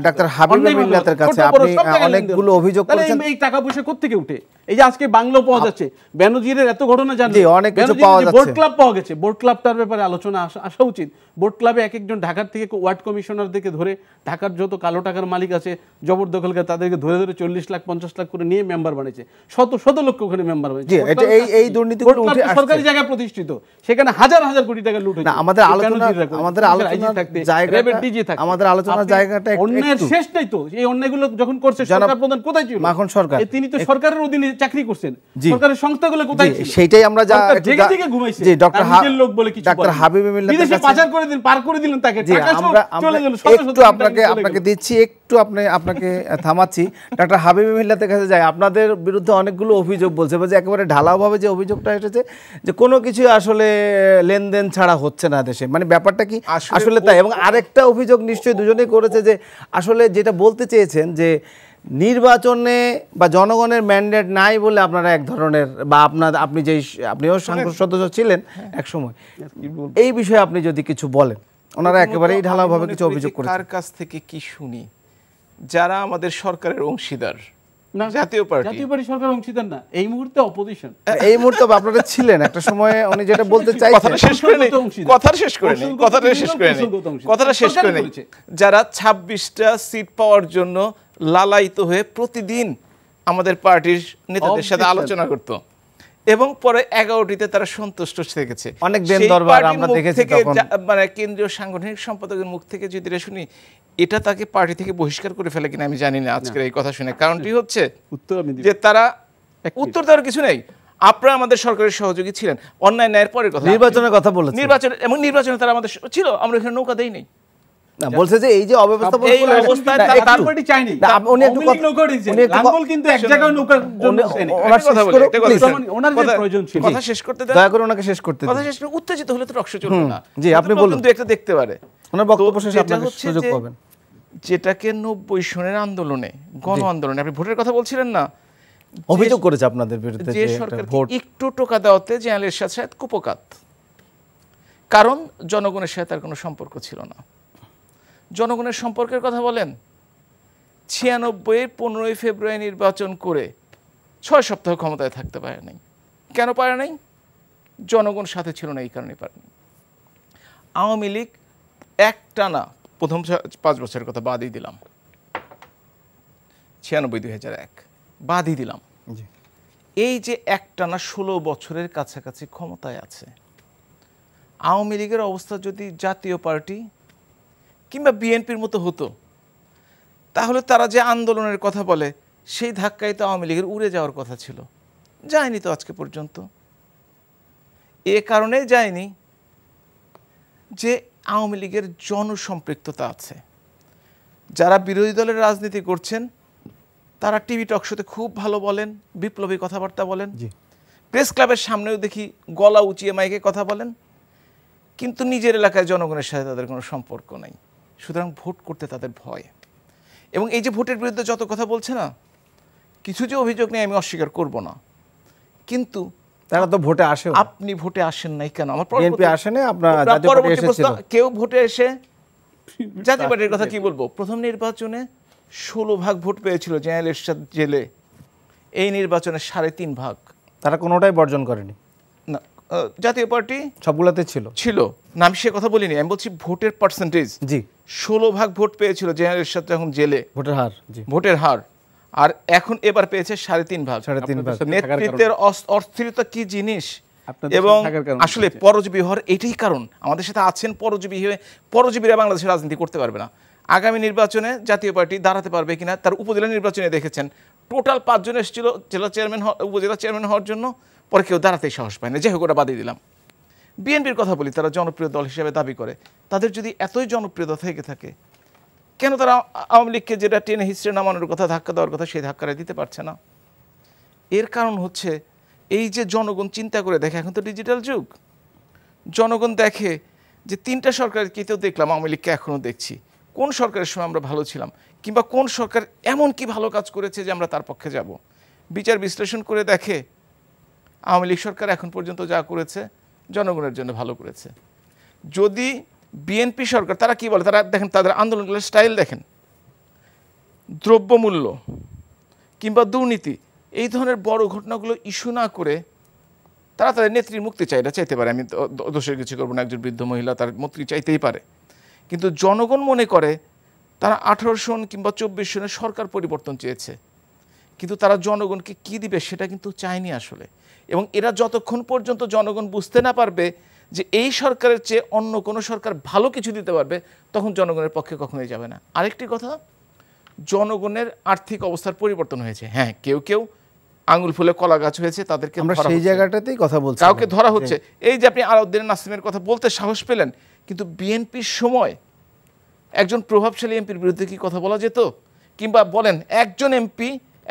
ডাক্তার হাবিব মিল্লাতের কাছে আপনি অনেকগুলো অভিযোগ করেছেন। এই টাকা পয়সা কোত্থেকে উঠে? এই যে আজকে বাংলো পাওয়া যাচ্ছে, বেনজিরের এত ঘটনা জানেন, জি, অনেক কিছু পাওয়া যাচ্ছে। বোর্ড ক্লাব পাওয়া গেছে, বোর্ড ক্লাবটার ব্যাপারে আলোচনা আসা উচিত। বোর্ড ক্লাবে এক একজন ঢাকার থেকে ওয়ার্ড কমিশনারদেরকে ধরে, ঢাকার যত কালো টাকার মালিক আছে জবরদখলকার, তাদেরকে ধরে ধরে 40 লাখ 50 লাখ করে নিয়ে মেম্বার বানিয়েছে, শত লক্ষ ওখানে মেম্বার বানিয়েছে। জি, এটা এই দুর্নীতিগুলো উঠে আসছে। সরকারি জায়গায় প্রতিষ্ঠিত, সেখানে হাজার হাজার কোটি টাকা লুট হয়েছে। না, আমাদের আলোচনার জায়গাটা অন্যায়ের শেষ নাই তো। এই অন্যায়গুলো যখন করছে সরকার প্রধান কোথায় ছিল? মাখন সরকার, তিনি তো সরকারের অধীনে চাকরি করছেন, সরকারের সংস্থাগুলো কোথায় ছিল? সেটাই আমরা জেগে জেগে ঘুমাইছে। জি, ডক্টর নিজের লোক বলে কিছু ডাক্তার হাবিব মিল্লাতের বিদেশে কাছে পাচার করে দিন, পার করে দিলেন তাকে, টাকা সব চলে গেল। একটু আপনাকে দিচ্ছি, একটু আপনাকে থামাচ্ছি। ডাক্তার হাবিব মিল্লাতের কাছে যাই। আপনাদের বিরুদ্ধে অনেকগুলো অভিযোগ বলছে, যে একেবারে ঢালাওভাবে যে অভিযোগটা এসেছে যে কোনো কিছু আসলে লেনদেন ছাড়া হচ্ছে না দেশে, মানে ব্যাপারটা কি আসলে তাই? এবং আরেকটা অভিযোগ নিশ্চয়ই দুজনেই করেছে যে আসলে যেটা বলতে চেয়েছেন যে নির্বাচনে বা জনগণের ম্যান্ডেট নাই বলে আপনারা এক ধরনের, বা আপনিও সংসদ সদস্য ছিলেন এক সময়, এই বিষয়ে আপনি যদি কিছু বলেন। ওনারা একেবারেই ঢালাওভাবে কিছু অভিযোগ করেছেন। কার কাছ থেকে কি শুনি? যারা আমাদের সরকারের অংশীদার, জাতীয় পার্টি সরকার অংশীদার না, এই মুহূর্তে অপোজিশন। এই মুহূর্তে আপনারা ছিলেন একটা সময়ে, উনি যেটা বলতে চাইছেন কথাটা শেষ করে নেই। যারা 26টা সিট পাওয়ার জন্য লালায়িত হয়ে প্রতিদিন আমাদের পার্টির নেতাদের সাথে আলোচনা করত, এবং পরে 11টিতে তারা সন্তুষ্ট থেকেছে। অনেক দিন দরবার আমরা দেখেছি তখন। মানে কেন্দ্রীয় সাংগঠনিক সম্পাদকের মুখ থেকে যদি শুনি, এটা তাকে পার্টি থেকে বহিষ্কার করে ফেলে কিনা আমি জানি না আজকের এই কথা শুনে। কারণটি হচ্ছে যে তারা উত্তর দেওয়ার কিছু নেই। আপনারা আমাদের সরকারের সহযোগী ছিলেন, অন্যায় ন্যায়ের পরের কথা, নির্বাচনের কথা বলেছেন, নির্বাচনে তারা আমাদের ছিল, আমরা এখানে নৌকা দেই নাই। বলছে যে এই যে অব্যবস্থা, উত্তেজিত হলে তো রক্ত চলবে না। জি, আপনি বলুন, একটা দেখতে পারে ওনার বক্তব্য শেষে আপনারা সুযোগ পাবেন। যেটাকে 90 সনের আন্দোলনে, গণ আন্দোলনে, আপনি ভোটের কথা বলছিলেন না, অভিযোগ করেছে আপনাদের বিরুদ্ধে যে সরকার একটু টোকা দেওয়াতে জেনারেলের সাথে কুপকাত, কারণ জনগণের সাথে তার কোনো সম্পর্ক ছিল না। জনগণের সম্পর্কের কথা বলেন, 96 15 ফেব্রুয়ারি নির্বাচন করে 6 সপ্তাহ ক্ষমতায় থাকতে পারে নাই। কেন পারে নাই? জনগণ সাথে ছিল না, এই কারণে পারেনি। আওয়ামী লীগ একটানা প্রথম 5 বছরের কথা বাদই দিলাম, 96-2001 বাদই দিলাম, এই যে একটানা 16 বছরের কাছাকাছি ক্ষমতায় আছে, আওয়ামী লীগের অবস্থা যদি জাতীয় পার্টি কিংবা বিএনপির মতো হতো, তাহলে তারা যে আন্দোলনের কথা বলে সেই ধাক্কায় তো আওয়ামী লীগের উড়ে যাওয়ার কথা ছিল, যায়নি তো আজকে পর্যন্ত। এ কারণে যায়নি যে আওয়ামী লীগের জনসম্পৃক্ততা আছে। যারা বিরোধী দলের রাজনীতি করছেন তারা টিভি টকশোতে খুব ভালো বলেন, বিপ্লবী কথাবার্তা বলেন, প্রেস ক্লাবের সামনেও দেখি গলা উঁচিয়ে মাইকে কথা বলেন, কিন্তু নিজের এলাকায় জনগণের সাথে তাদের কোনো সম্পর্ক নাই। সুতরাং ভোট করতে তাদের ভয়। এবং এই যে ভোটের বিরুদ্ধে যত কথা বলছে না, কিছু যে অভিযোগ নেই আমি অস্বীকার করব না, কিন্তু তারা তো ভোটে আসে। আপনি ভোটে আসেন নাই কেন? আমার বিএনপি আসে না, আপনারা জাতীয় পার্টি এসেছিল। কেউ ভোটে এসে জাতীয় পার্টির কথা কি বলবো? প্রথম নির্বাচনে 16 ভাগ ভোট পেয়েছিল জেনারেল এরশাদ জেলে, এই নির্বাচনে 3.5 ভাগ। তারা কোনোটাই বর্জন করেনি না, জাতীয় পার্টি সবগুলোতে ছিল না, আমি সে কথা বলিনি, আমি বলছি ভোটের পার্সেন্টেজ। জি, 16 ভাগ ভোট পেয়েছিল জেনারেল এরশাদ এখন জেলে, ভোটের হার, আর এখন এবার পেয়েছে 3.5 ভাগ। নেতৃত্বের অস্থিরতা কি জিনিস, এবং আসলে পরজীবী হওয়ার এটাই কারণ। আমাদের সাথে আছেন পরজীবীরা বাংলাদেশের রাজনীতি করতে পারবে না। আগামী নির্বাচনে জাতীয় পার্টি দাঁড়াতে পারবে কিনা, তার উপজেলা নির্বাচনে দেখেছেন টোটাল 5 জন এসেছিল জেলা চেয়ারম্যান, উপজেলা চেয়ারম্যান হওয়ার জন্য, পরে কেউ দাঁড়াতেই সাহস পায় না। যাই হোক, ওটা বাদই দিলাম। বিএনপির কথা বলি, তারা জনপ্রিয় দল হিসেবে দাবি করে। তাদের যদি এতই জনপ্রিয়তা থেকে থাকে, কেন তারা আওয়ামী লীগকে যেটা টেনে হিস্ট্রি নামানোর কথা, ধাক্কা দেওয়ার কথা, সেই ধাক্কাটা দিতে পারছে না? এর কারণ হচ্ছে এই যে জনগণ চিন্তা করে দেখে, এখন তো ডিজিটাল যুগ, জনগণ দেখে যে 3টা সরকারের কেতেও দেখলাম, আওয়ামী লীগকে এখনও দেখছি, কোন সরকারের সময় আমরা ভালো ছিলাম, কিংবা কোন সরকার এমন কি ভালো কাজ করেছে যে আমরা তার পক্ষে যাব। বিচার বিশ্লেষণ করে দেখে আওয়ামী লীগ সরকার এখন পর্যন্ত যা করেছে জনগণের জন্য ভালো করেছে। যদি বিএনপি সরকার, তারা কি বলে, তারা দেখেন তাদের আন্দোলনগুলোর স্টাইল দেখেন, দ্রব্যমূল্য কিংবা দুর্নীতি এই ধরনের বড় ঘটনাগুলো ইস্যু না করে তারা তাদের নেত্রীর মুক্তি চাই, এটা চাইতে পারে, আমি দোষের কিছু করবো না, একজন বৃদ্ধ মহিলা তার মুক্তি চাইতেই পারে। কিন্তু জনগণ মনে করে তারা 18 সন কিংবা 24 সনের সরকার পরিবর্তন চেয়েছে, কিন্তু তারা জনগণকে কি দিবে সেটা কিন্তু চায়নি আসলে। এবং এরা যতক্ষণ পর্যন্ত জনগণ বুঝতে না পারবে যে এই সরকারের চেয়ে অন্য কোনো সরকার ভালো কিছু দিতে পারবে, তখন জনগণের পক্ষে কখনোই যাবে না। আরেকটি কথা, জনগণের আর্থিক অবস্থার পরিবর্তন হয়েছে। হ্যাঁ, কেউ কেউ আঙুল ফুলে কলা গাছ হয়েছে, তাদেরকে আমরা সেই জায়গাটাতেই কথা বলছি, কাউকে ধরা হচ্ছে। এই যে আপনি আলাউদ্দিন নাসিমের কথা বলতে সাহস পেলেন, কিন্তু বিএনপির সময় একজন প্রভাবশালী এমপির বিরুদ্ধে কি কথা বলা যেত? কিংবা বলেন একজন এমপি,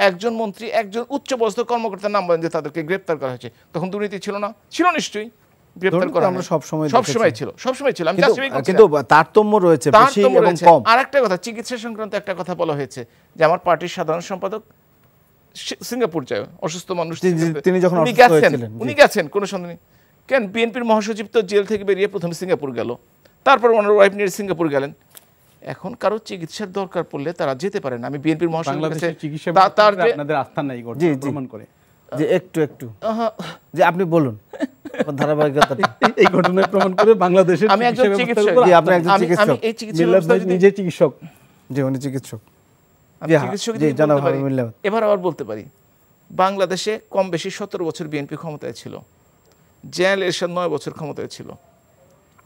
একজন মন্ত্রী, একজন উচ্চপদস্থ কর্মকর্তার নাম বলেন যে তাদেরকে গ্রেপ্তার করা হয়েছে, তখন দুর্নীতি ছিল না? ছিল নিশ্চয়ই। গ্রেপ্তার করা আমরা সবসময় ছিল। কিন্তু তারতম্য রয়েছে বেশি এবং কম। আরেকটা কথা, চিকিৎসা সংক্রান্ত একটা কথা বলা হয়েছে যে আমার পার্টির সাধারণ সম্পাদক সিঙ্গাপুর যায়, অসুস্থ মানুষ, তিনি যখন উনি গেছেন কোনো সন্দেহ নেই। কেন বিএনপির মহাসচিব তো জেল থেকে বেরিয়ে প্রথমে সিঙ্গাপুর গেল, তারপর ওনার ওয়াইফ নিয়ে সিঙ্গাপুর গেলেন। এখন কারো চিকিৎসার দরকার পড়লে তারা যেতে পারে না। আমি বিএনপির মহাসচিব তার আপনাদের আস্থা নাই প্রমাণ করে যে একটু যে আপনি বলুন ধারাবাহিকতা এই ঘটনায় প্রমাণ করে বাংলাদেশের আমি একজন চিকিৎসক, আপনি একজন চিকিৎসক, এই চিকিৎসক নিজে চিকিৎসক, জি উনি চিকিৎসক, এবার আবার বলতে পারি বাংলাদেশে কম বেশি 17 বছর বিএনপি ক্ষমতায় ছিল, জেনারেল এরশাদ 9 বছর ক্ষমতায় ছিল,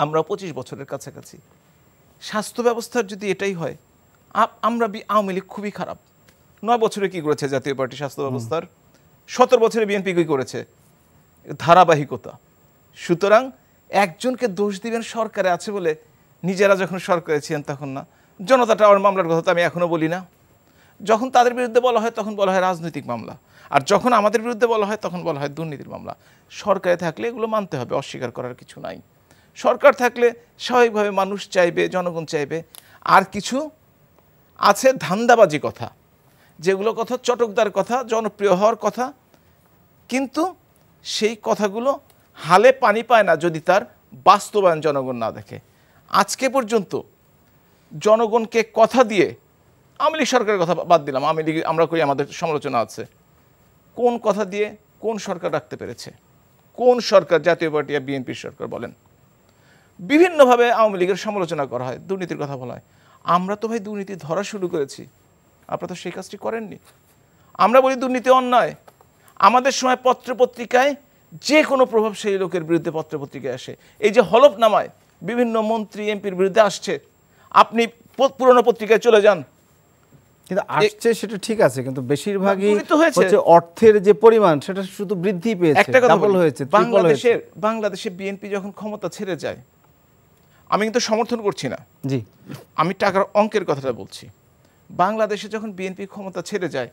আমরা 25 বছরের কাছাকাছি। স্বাস্থ্য ব্যবস্থার যদি এটাই হয়, আমরা আওয়ামী লীগ খুবই খারাপ। 9 বছরে কি করেছে জাতীয় পার্টি স্বাস্থ্য ব্যবস্থার? 17 বছরে বিএনপি কি করেছে? ধারাবাহিকতা। সুতরাং একজনকে দোষ দিবেন সরকারে আছে বলে, নিজেরা যখন সরকারে ছিলেন তখন না। জনতা টাওয়ার মামলার কথা তো আমি এখনো বলি না। যখন তাদের বিরুদ্ধে বলা হয় তখন বলা হয় রাজনৈতিক মামলা, আর যখন আমাদের বিরুদ্ধে বলা হয় তখন বলা হয় দুর্নীতির মামলা। সরকারে থাকলে এগুলো মানতে হবে, অস্বীকার করার কিছু নাই। সরকার থাকলে স্বাভাবিকভাবে মানুষ চাইবে, জনগণ চাইবে। আর কিছু আছে ধান্দাবাজি কথা, যেগুলো কথা চটকদার কথা, জনপ্রিয় হওয়ার কথা, কিন্তু সেই কথাগুলো হালে পানি পায় না যদি তার বাস্তবায়ন জনগণ না দেখে। আজকে পর্যন্ত জনগণকে কথা দিয়ে, আওয়ামী লীগ সরকারের কথা বাদ দিলাম, আওয়ামী লীগ আমরা করি, আমাদের সমালোচনা আছে, কোন কথা দিয়ে কোন সরকার রাখতে পেরেছে? কোন সরকার? জাতীয় পার্টি আর বিএনপির সরকার বলেন। বিভিন্নভাবে আওয়ামী লীগের সমালোচনা করা হয়, দুর্নীতির কথা বলা হয়। আমরা তো ভাই দুর্নীতি ধরা শুরু করেছি, আপনারা তো সেই কাজটি করেননি। আমরা বলি দুর্নীতি অন্যায়। আমাদের সময় পত্রপত্রিকায় যে কোনো প্রভাবশালী লোকের বিরুদ্ধে পত্রপত্রিকায় আসে, এই যে হলফনামায় বিভিন্ন মন্ত্রী এমপির বিরুদ্ধে আসছে, আপনি পুরনো পত্রিকায় চলে যান, কিন্তু আসছে সেটা ঠিক আছে, কিন্তু বেশিরভাগই হচ্ছে অর্থের যে পরিমাণ সেটা শুধু বৃদ্ধি পেয়েছে, একটা কথা ডাবল হয়েছে। বাংলাদেশে বিএনপি যখন ক্ষমতা ছেড়ে যায়, আমি কিন্তু সমর্থন করছি না, জি আমি টাকার অঙ্কের কথাটা বলছি। বাংলাদেশে যখন বিএনপি ক্ষমতা ছেড়ে যায়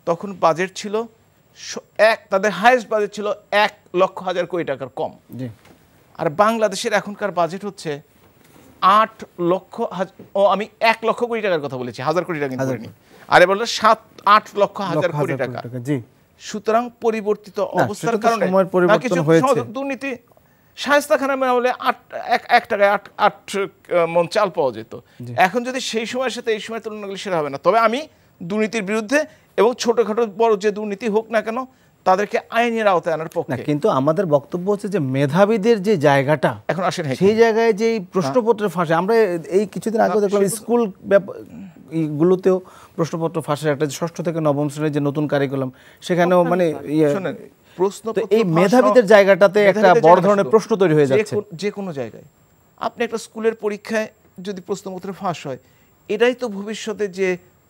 তখন বাজেট ছিল তাদের হাইয়েস্ট বাজেট ছিল 1,00,000 কোটি টাকার কম। আর বাংলাদেশের এখনকার বাজেট হচ্ছে 1 লক্ষ কোটি টাকার কথা বলেছি, 1,000 কোটি টাকা কিন্তু বলিনি। আরে বললো 7-8 লক্ষ হাজার কোটি টাকা। সুতরাং পরিবর্তিত অবস্থার কারণে দুর্নীতি, শায়েস্তাখানা আমলে 1 টাকায় 8 মণ চাল পাওয়া যেত। এখন যদি সেই সময়ের সাথে এই সময় তুলনা করলে সেটা হবে না। তবে আমি দুর্নীতির বিরুদ্ধে, এবং ছোটখাটো বড় যে দুর্নীতি হোক না কেন তাদেরকে আইনের আওতায় আনার পক্ষে। কিন্তু আমাদের বক্তব্য হচ্ছে যে মেধাবীদের যে জায়গাটা এখন আসেন, সেই জায়গায় যে প্রশ্নপত্রের ফাঁসে, আমরা এই কিছুদিন আগে দেখলাম স্কুল গুলোতেও প্রশ্নপত্র ফাঁসের একটা 6ষ্ঠ থেকে 9ম শ্রেণীর যে নতুন কারিকুলাম, সেখানেও মানে এই মেধাবীদের জায়গাটাতে একটা বড় ধরনের প্রশ্ন তৈরি হয়ে যাচ্ছে। যে কোনো জায়গায় আপনি একটা স্কুলের পরীক্ষায় যদি প্রশ্নপত্র ফাঁস হয়, এটাই তো ভবিষ্যতে যে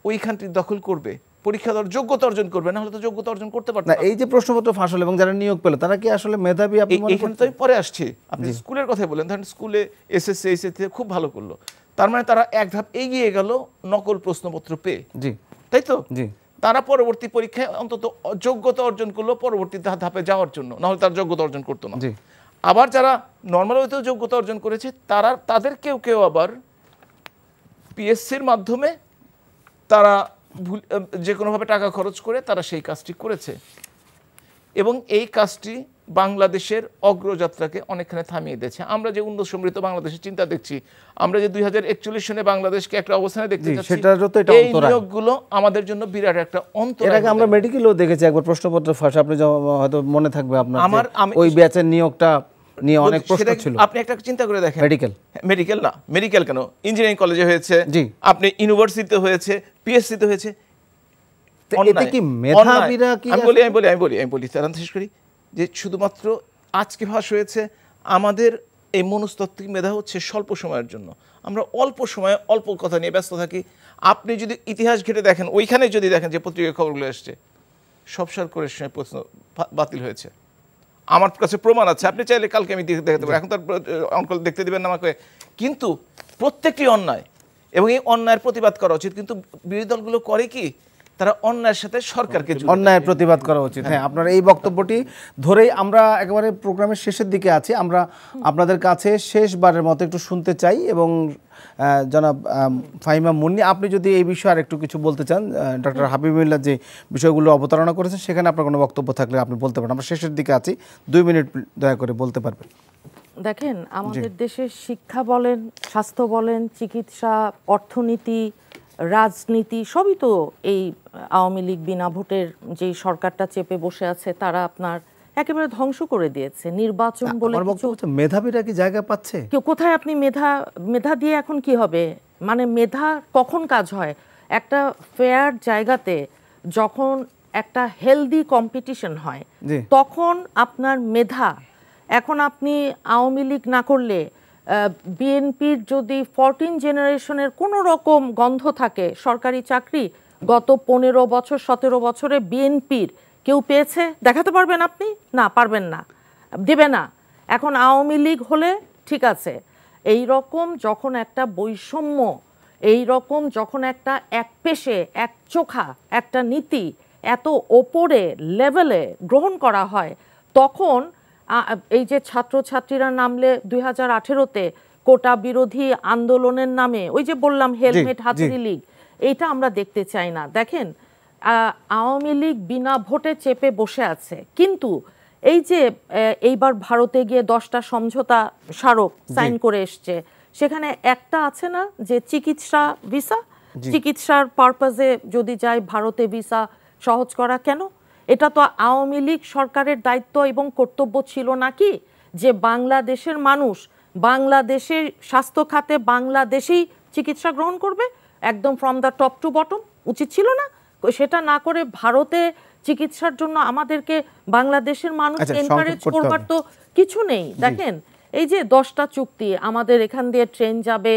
ওইখানটি দখল করবে, পরীক্ষা দেওয়ার যোগ্যতা অর্জন করবে, না হলে তো যোগ্যতা অর্জন করতে পারবে না। এই যে প্রশ্নপত্র ফাঁস হলো এবং যারা নিয়োগ পেল তারা কি আসলে মেধাবী? আপনি এখানে তো পরে আসছি, আপনি স্কুলের কথাই বলেন, ধরেন স্কুলে এসএসসি এইচএসসি খুব ভালো করলো, তার মানে তারা এক ধাপ এগিয়ে গেল নকল প্রশ্নপত্র পেয়ে, জি তাই তো? জি, তারা পরবর্তী পরীক্ষায় অন্তত যোগ্যতা অর্জন করলো পরবর্তী ধাপে যাওয়ার জন্য, না হলে তার যোগ্যতা অর্জন করতো না। আবার যারা নর্মাল ওয়েতেও যোগ্যতা অর্জন করেছে তাদের কেউ আবার পিএসসির মাধ্যমে তারা যে কোনোভাবে টাকা খরচ করে তারা সেই কাজটি করেছে, এবং এই কাজটি বাংলাদেশের অগ্রযাত্রাকে অনেকখানি থামিয়ে দিয়েছে। আমরা যে উন্নত সমৃদ্ধ বাংলাদেশের চিন্তা দেখছি, আমরা যে 2041 সনে বাংলাদেশকে একটা অবস্থানে দেখতে চাচ্ছি, সেটারও তো এটা এই অন্তরায়। নিয়োগগুলো আমাদের জন্য বিরাট একটা এর অন্তরায়। আগে আমরা মেডিকেলও দেখেছি একবার প্রশ্নপত্র ফাঁস, আপনি হয়তো মনে থাকবে আপনার, আমি ওই ব্যাচের নিয়োগটা নিয়ে অনেক প্রশ্ন সেটা ছিল। আপনি একটা চিন্তা করে দেখেন, মেডিকেল মেডিকেল না, মেডিকেল কেন, ইঞ্জিনিয়ারিং কলেজে হয়েছে, জি। আপনি ইউনিভার্সিটিতে হয়েছে, পিএসসিতে হয়েছে। তো এতে কি মেধাবীরা কি আমি বলি তারা শেষ করি, যে শুধুমাত্র আজকে ফাঁস হয়েছে, আমাদের এই মনস্তাত্ত্বিক মেধা হচ্ছে স্বল্প সময়ের জন্য। আমরা অল্প সময়ে অল্প কথা নিয়ে ব্যস্ত থাকি। আপনি যদি ইতিহাস ঘেটে দেখেন, ওইখানে যদি দেখেন যে পত্রিকার খবরগুলো এসছে, সব সরকারের সময় প্রশ্ন বাতিল হয়েছে। আমার কাছে প্রমাণ আছে, আপনি চাইলে কালকে আমি দেখাতে পারি, এখন তার অঙ্কল দেখতে দিবেন না আমাকে। কিন্তু প্রত্যেকটি অন্যায়, এবং এই অন্যায়ের প্রতিবাদ করা উচিত, কিন্তু বিরোধী দলগুলো করে কি, তারা অন্যায়ের সাথে সরকারকে অন্যায়ের প্রতিবাদ করা উচিত। হ্যাঁ, আপনার এই বক্তব্যটি ধরেই আমরা একেবারে প্রোগ্রামের শেষের দিকে আছি। আমরা আপনাদের কাছে শেষবারের মতো একটু শুনতে চাই, এবং জনাব ফাহিমা মুন্নি, আপনি যদি এই বিষয়ে আর একটু কিছু বলতে চান, ডক্টর হাবিবুল্লাহ যে বিষয়গুলো অবতারণা করেছেন সেখানে আপনার কোনো বক্তব্য থাকলে আপনি বলতে পারেন। আমরা শেষের দিকে আছি, 2 মিনিট দয়া করে বলতে পারবেন। দেখেন, আমাদের দেশের শিক্ষা বলেন, স্বাস্থ্য বলেন, চিকিৎসা, অর্থনীতি, রাজনীতি সবই তো এই আওয়ামী লীগ বিনা ভোটের যেই সরকারটা চেপে বসে আছে তারা আপনার একেবারে ধ্বংস করে দিয়েছে। নির্বাচন বলে মেধাবীরা কি জায়গা পাচ্ছে? কেউ কোথায়? আপনি মেধা দিয়ে এখন কি হবে? মানে মেধা কখন কাজ হয়? একটা ফেয়ার জায়গাতে যখন একটা হেলদি কম্পিটিশন হয়, তখন আপনার মেধা, এখন আপনি আওয়ামী লীগ না করলে বিএনপির যদি 14 জেনারেশনের কোনো রকম গন্ধ থাকে, সরকারি চাকরি গত 15 বছর 17 বছরে বিএনপির কেউ পেয়েছে দেখাতে পারবেন আপনি? না, পারবেন না, দেবে না। এখন আওয়ামী লীগ হলে ঠিক আছে। এই রকম যখন একটা বৈষম্য, এই রকম যখন একটা এক পেশে এক চোখা একটা নীতি এত ওপরে লেভেলে গ্রহণ করা হয়, তখন এই যে ছাত্রছাত্রীরা নামলে 2018-তে কোটা বিরোধী আন্দোলনের নামে, ওই যে বললাম হেলমেট হাতুড়ি লীগ, এইটা আমরা দেখতে চাই না। দেখেন, আওয়ামী লীগ বিনা ভোটে চেপে বসে আছে, কিন্তু এই যে এইবার ভারতে গিয়ে 10টা সমঝোতা স্মারক সাইন করে এসছে, সেখানে একটা আছে না যে চিকিৎসা ভিসা, চিকিৎসার পারপাজে যদি যায় ভারতে ভিসা সহজ করা। কেন? এটা তো আওয়ামী লীগ সরকারের দায়িত্ব এবং কর্তব্য ছিল নাকি যে বাংলাদেশের মানুষ বাংলাদেশের স্বাস্থ্য খাতে বাংলাদেশেই চিকিৎসা গ্রহণ করবে, একদম from the top to bottom? উচিত ছিল না? সেটা না করে ভারতে চিকিৎসার জন্য আমাদেরকে বাংলাদেশের মানুষ এনকারেজ করবার তো কিছু নেই। দেখেন, এই যে 10টা চুক্তি, আমাদের এখান দিয়ে ট্রেন যাবে,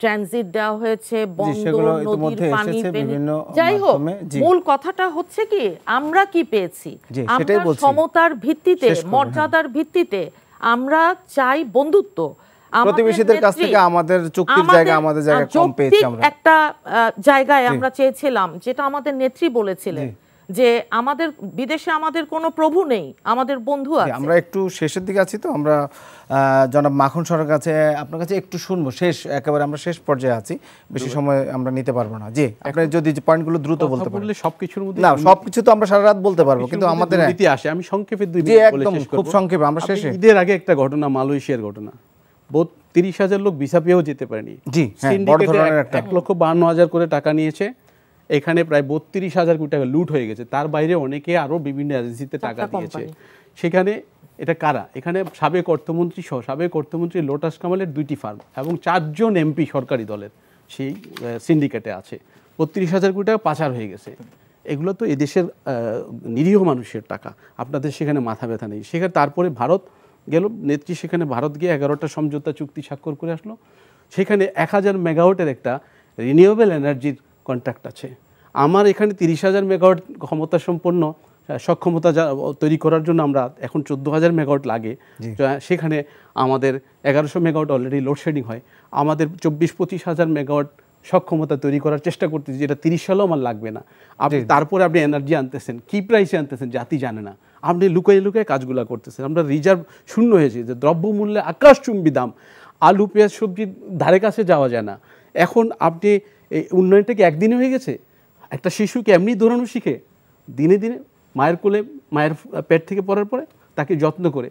ট্রানজিট দেওয়া হয়েছে, বন্দর, নদীর পানি, যাই হোক, মূল কথাটা হচ্ছে কি, আমরা কি পেয়েছি? আমরা সমতার ভিত্তিতে, মর্যাদার ভিত্তিতে আমরা চাই বন্ধুত্ব। প্রতিবেশীদের কাছ থেকে আমাদের চুক্তির জায়গা, আমাদের জায়গা কম পেয়েছি আমরা। একটা জায়গায় আমরা চেয়েছিলাম, যেটা আমাদের নেত্রী বলেছিলেন, যে আমাদের বিদেশে আমাদের কোনো প্রভু নেই, আমাদের বন্ধু আছে। আমরা একটু শেষের দিকে আছি, তো আমরা জনাব মাখন সরের কাছে আপনার কাছে একটু শুনবো। একেবারে আমরা শেষ পর্যায়ে আছি, বেশি সময় আমরা নিতে পারবো না। জি, আপনি যদি পয়েন্টগুলো দ্রুত বলতে পারেন। সবকিছুর মধ্যে না, সবকিছু তো আমরা সারা রাত বলতে পারবো, কিন্তু আমাদের আসে, আমি সংক্ষেপে 2 মিনিট বলে শেষ করব। খুব সংক্ষেপে আমরা শেষে। ঈদের আগে একটা ঘটনা, মালয়েশিয়ার ঘটনা, 30,000 লোক ভিসা পেয়েও যেতে পারেনি। জি, হ্যাঁ, বড় ধরনের একটা 1,52,000 করে টাকা নিয়েছে, এখানে প্রায় 32,000 কোটি টাকা লুট হয়ে গেছে। তার বাইরে অনেকে আরো বিভিন্ন এজেন্সিতে টাকা দিয়েছে। সেখানে এটা কারা? এখানে সাবেক অর্থমন্ত্রী সহ সাবেক অর্থমন্ত্রী লোটাস কামালের 2টি ফার্ম এবং 4 জন এমপি সরকারি দলের সেই সিন্ডিকেটে আছে। 32,000 কোটি টাকা পাচার হয়ে গেছে। এগুলো তো এদেশের নিরীহ মানুষের টাকা, আপনাদের সেখানে মাথা ব্যথা নেই। সেখানে তারপরে ভারত গেল, নেত্রী সেখানে ভারত গিয়ে 11টা সমঝোতা চুক্তি স্বাক্ষর করে আসলো। সেখানে 1000 মেগাওয়াটের একটা রিনিউয়েবল এনার্জির কন্ট্রাক্ট আছে। আমার এখানে 30,000 মেগাওয়াট ক্ষমতা সম্পন্ন সক্ষমতা তৈরি করার জন্য আমরা এখন 14,000 মেগাওয়াট লাগে। সেখানে আমাদের 1100 মেগাওয়াট অলরেডি লোডশেডিং হয়। আমাদের 24-25,000 মেগাওয়াট সক্ষমতা তৈরি করার চেষ্টা করতেছি, যেটা 30 সালেও আমার লাগবে না। তারপরে আপনি এনার্জি আনতেছেন, কি প্রাইসে আনতেছেন জাতি জানে না, আপনি লুকাই লুকাই কাজগুলো করতেছেন। আমরা রিজার্ভ শূন্য হয়েছি, যে দ্রব্যমূল্যে আকাশচুম্বী দাম, আলু পেঁয়াজ সবজির ধারে কাছে যাওয়া যায় না। এখন আপনি এই উন্নয়নটা কি একদিনে হয়ে গেছে? একটা শিশুকে এমনি দৌড়ানো শিখে দিনে দিনে মায়ের কোলে, মায়ের পেট থেকে পড়ার পরে তাকে যত্ন করে।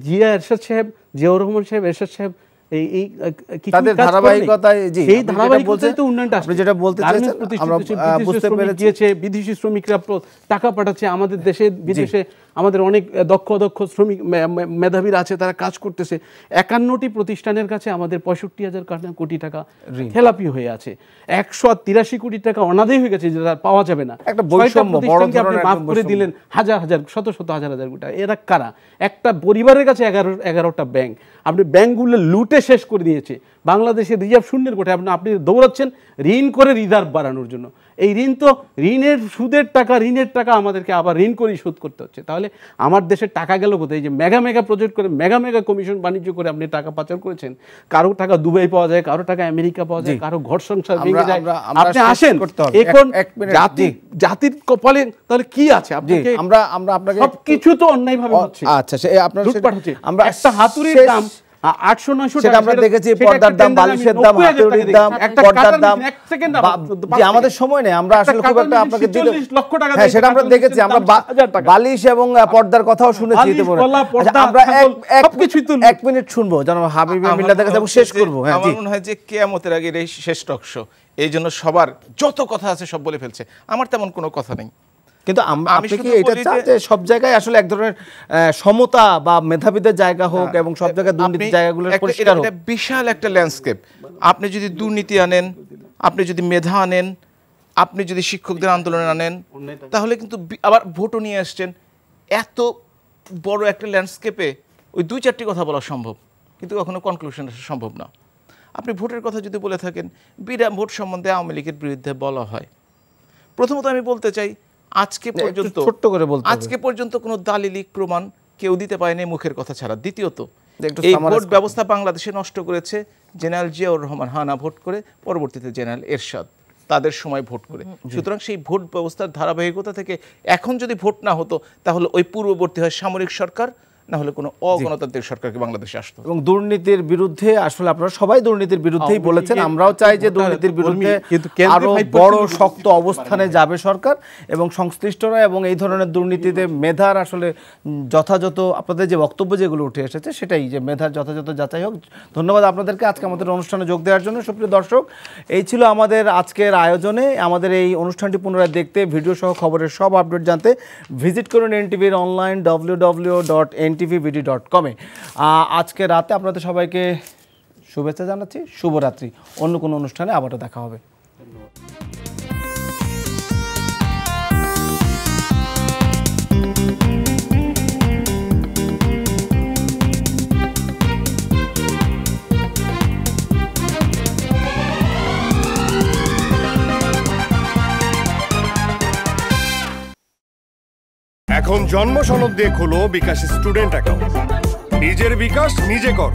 জিয়া এরশাদ সাহেব, জিয়াউর রহমান সাহেব, এরশাদ সাহেব এই তাদের ধারাবাহিকতায় সেই ধারাবাহিকতায় তো উন্নয়নটা আপনি যেটা বলতে চাইছেন আমরা বুঝতে পেরেছি। বিদেশি শ্রমিকরা টাকা পাঠাচ্ছে আমাদের দেশে, বিদেশে আমাদের অনেক দক্ষ শ্রমিক মেধাবীরা আছে, তারা কাজ করতেছে। 51টি প্রতিষ্ঠানের কাছে আমাদের 65,000 কোটি টাকা খেলাপি হয়ে আছে। 183 কোটি টাকা অনাদায়ী হয়ে গেছে, যেটা পাওয়া যাবে না। একটা বৈষম্য, বড় ধরনের মাফ করে দিলেন হাজার শত হাজার কোটি টাকা। এরা কারা? একটা পরিবারের কাছে 11টা ব্যাংক, আপনি ব্যাংকগুলো লুটে শেষ করে দিয়েছে। বাংলাদেশের রিজার্ভ শূন্যের কোঠায় আপনি দৌড়াচ্ছেন ঋণ করে রিজার্ভ বাড়ানোর জন্য। এই ঋণ তো ঋণের ঋণের টাকা আমাদেরকে আবার ঋণ করেই শোধ করতে হচ্ছে। তাহলে আমার দেশের টাকা গেল কোথায়? এই যে মেগা প্রজেক্ট করে মেগা কমিশন বাণিজ্য করে আপনি টাকা পাচার করেছেন। কারো টাকা দুবাই পাওয়া যায়, কারো টাকা আমেরিকা পাওয়া যায়, কারো ঘর সংসার ভেঙে যায়। আপনি আসেন এখন জাতির কপালে তাহলে কি আছে? আমরা আপনাকে সবকিছু তো অন্যায়ভাবে হচ্ছে। আচ্ছা, আপনার আমরা একটা হাতুড়ির দাম 800-900 টাকা, আমরা দেখেছি পর্দার দাম, বালিশের দাম, হাতুড়ির দাম, পর্দার দাম। আমাদের সময় নেই, আমরা আসলে খুব একটা আপনাকে দিতে, হ্যাঁ সেটা আমরা দেখেছি। আমরা বালিশ এবং পর্দার কথাও শুনেছি। আমরা এক মিনিট শুনবো, জানাবো হাবিব মিল্লাত থেকে যাব, শেষ করবো। হ্যাঁ, আমার মনে হয় যে কিয়ামতের আগের এই শেষ টক শো, এই জন্য সবার যত কথা আছে সব বলে ফেলছে। আমার তেমন কোনো কথা নেই, কিন্তু আপনি কি এটা চান যে সব জায়গায় আসলে এক ধরনের সমতা বা মেধাবীদের জায়গা হোক এবং সব জায়গায় দুর্নীতির জায়গাগুলো পরিষ্কার হোক? এটা বিশাল একটা ল্যান্ডস্কেপ। আপনি যদি দুর্নীতি আনেন, আপনি যদি মেধা আনেন, আপনি যদি শিক্ষকদের আন্দোলন আনেন, তাহলে কিন্তু আবার ভোটও নিয়ে আসছেন। এত বড় একটা ল্যান্ডস্কেপে ওই 2-4টি কথা বলা সম্ভব, কিন্তু কখনো কনক্লুশন আসা সম্ভব না। আপনি ভোটের কথা যদি বলে থাকেন, ভোট সম্বন্ধে আওয়ামী লীগের বিরুদ্ধে বলা হয়। প্রথমত আমি বলতে চাই, আজকে পর্যন্ত কোনো দালিলিক প্রমাণ কেউ দিতে পারেনি মুখের কথা ছাড়া। দ্বিতীয়ত, এই ভোট ব্যবস্থা বাংলাদেশে নষ্ট করেছে জেনারেল জিয়াউর রহমান হানা ভোট করে, পরবর্তীতে জেনারেল এরশাদ তাদের সময় ভোট করে। সুতরাং সেই ভোট ব্যবস্থার ধারাবাহিকতা থেকে এখন যদি ভোট না হতো, তাহলে ওই পূর্ববর্তী হয় সামরিক সরকার, না হলে কোনো অগণতান্ত্রিক সরকারকে বাংলাদেশে আসতো। এবং দুর্নীতির বিরুদ্ধে আসলে আপনারা সবাই দুর্নীতির বিরুদ্ধেই বলেছেন। আমরাও চাই যে দুর্নীতির বিরুদ্ধে আরো বড় শক্ত অবস্থানে যাবে সরকার এবং সংশ্লিষ্টরা, এবং এই ধরনের দুর্নীতিতে মেধার আসলে যথাযথ, আপনাদের যে বক্তব্য যেগুলো উঠে এসেছে সেটাই, যে মেধার যথাযথ যাচাই হোক। ধন্যবাদ আপনাদেরকে আজকে আমাদের অনুষ্ঠানে যোগ দেওয়ার জন্য। সুপ্রিয় দর্শক, এই ছিল আমাদের আজকের আয়োজনে। আমাদের এই অনুষ্ঠানটি পুনরায় দেখতে, ভিডিও সহ খবরের সব আপডেট জানতে ভিজিট করুন এনটিভির অনলাইন www.ntvbd.com-এ। আজকে রাতে আপনাদের সবাইকে শুভেচ্ছা জানাচ্ছি। শুভরাত্রি। অন্য কোনো অনুষ্ঠানে আবারও দেখা হবে। এখন জন্ম সনদ দিয়ে খোলো বিকাশ স্টুডেন্ট অ্যাকাউন্ট। নিজের বিকাশ নিজে কর।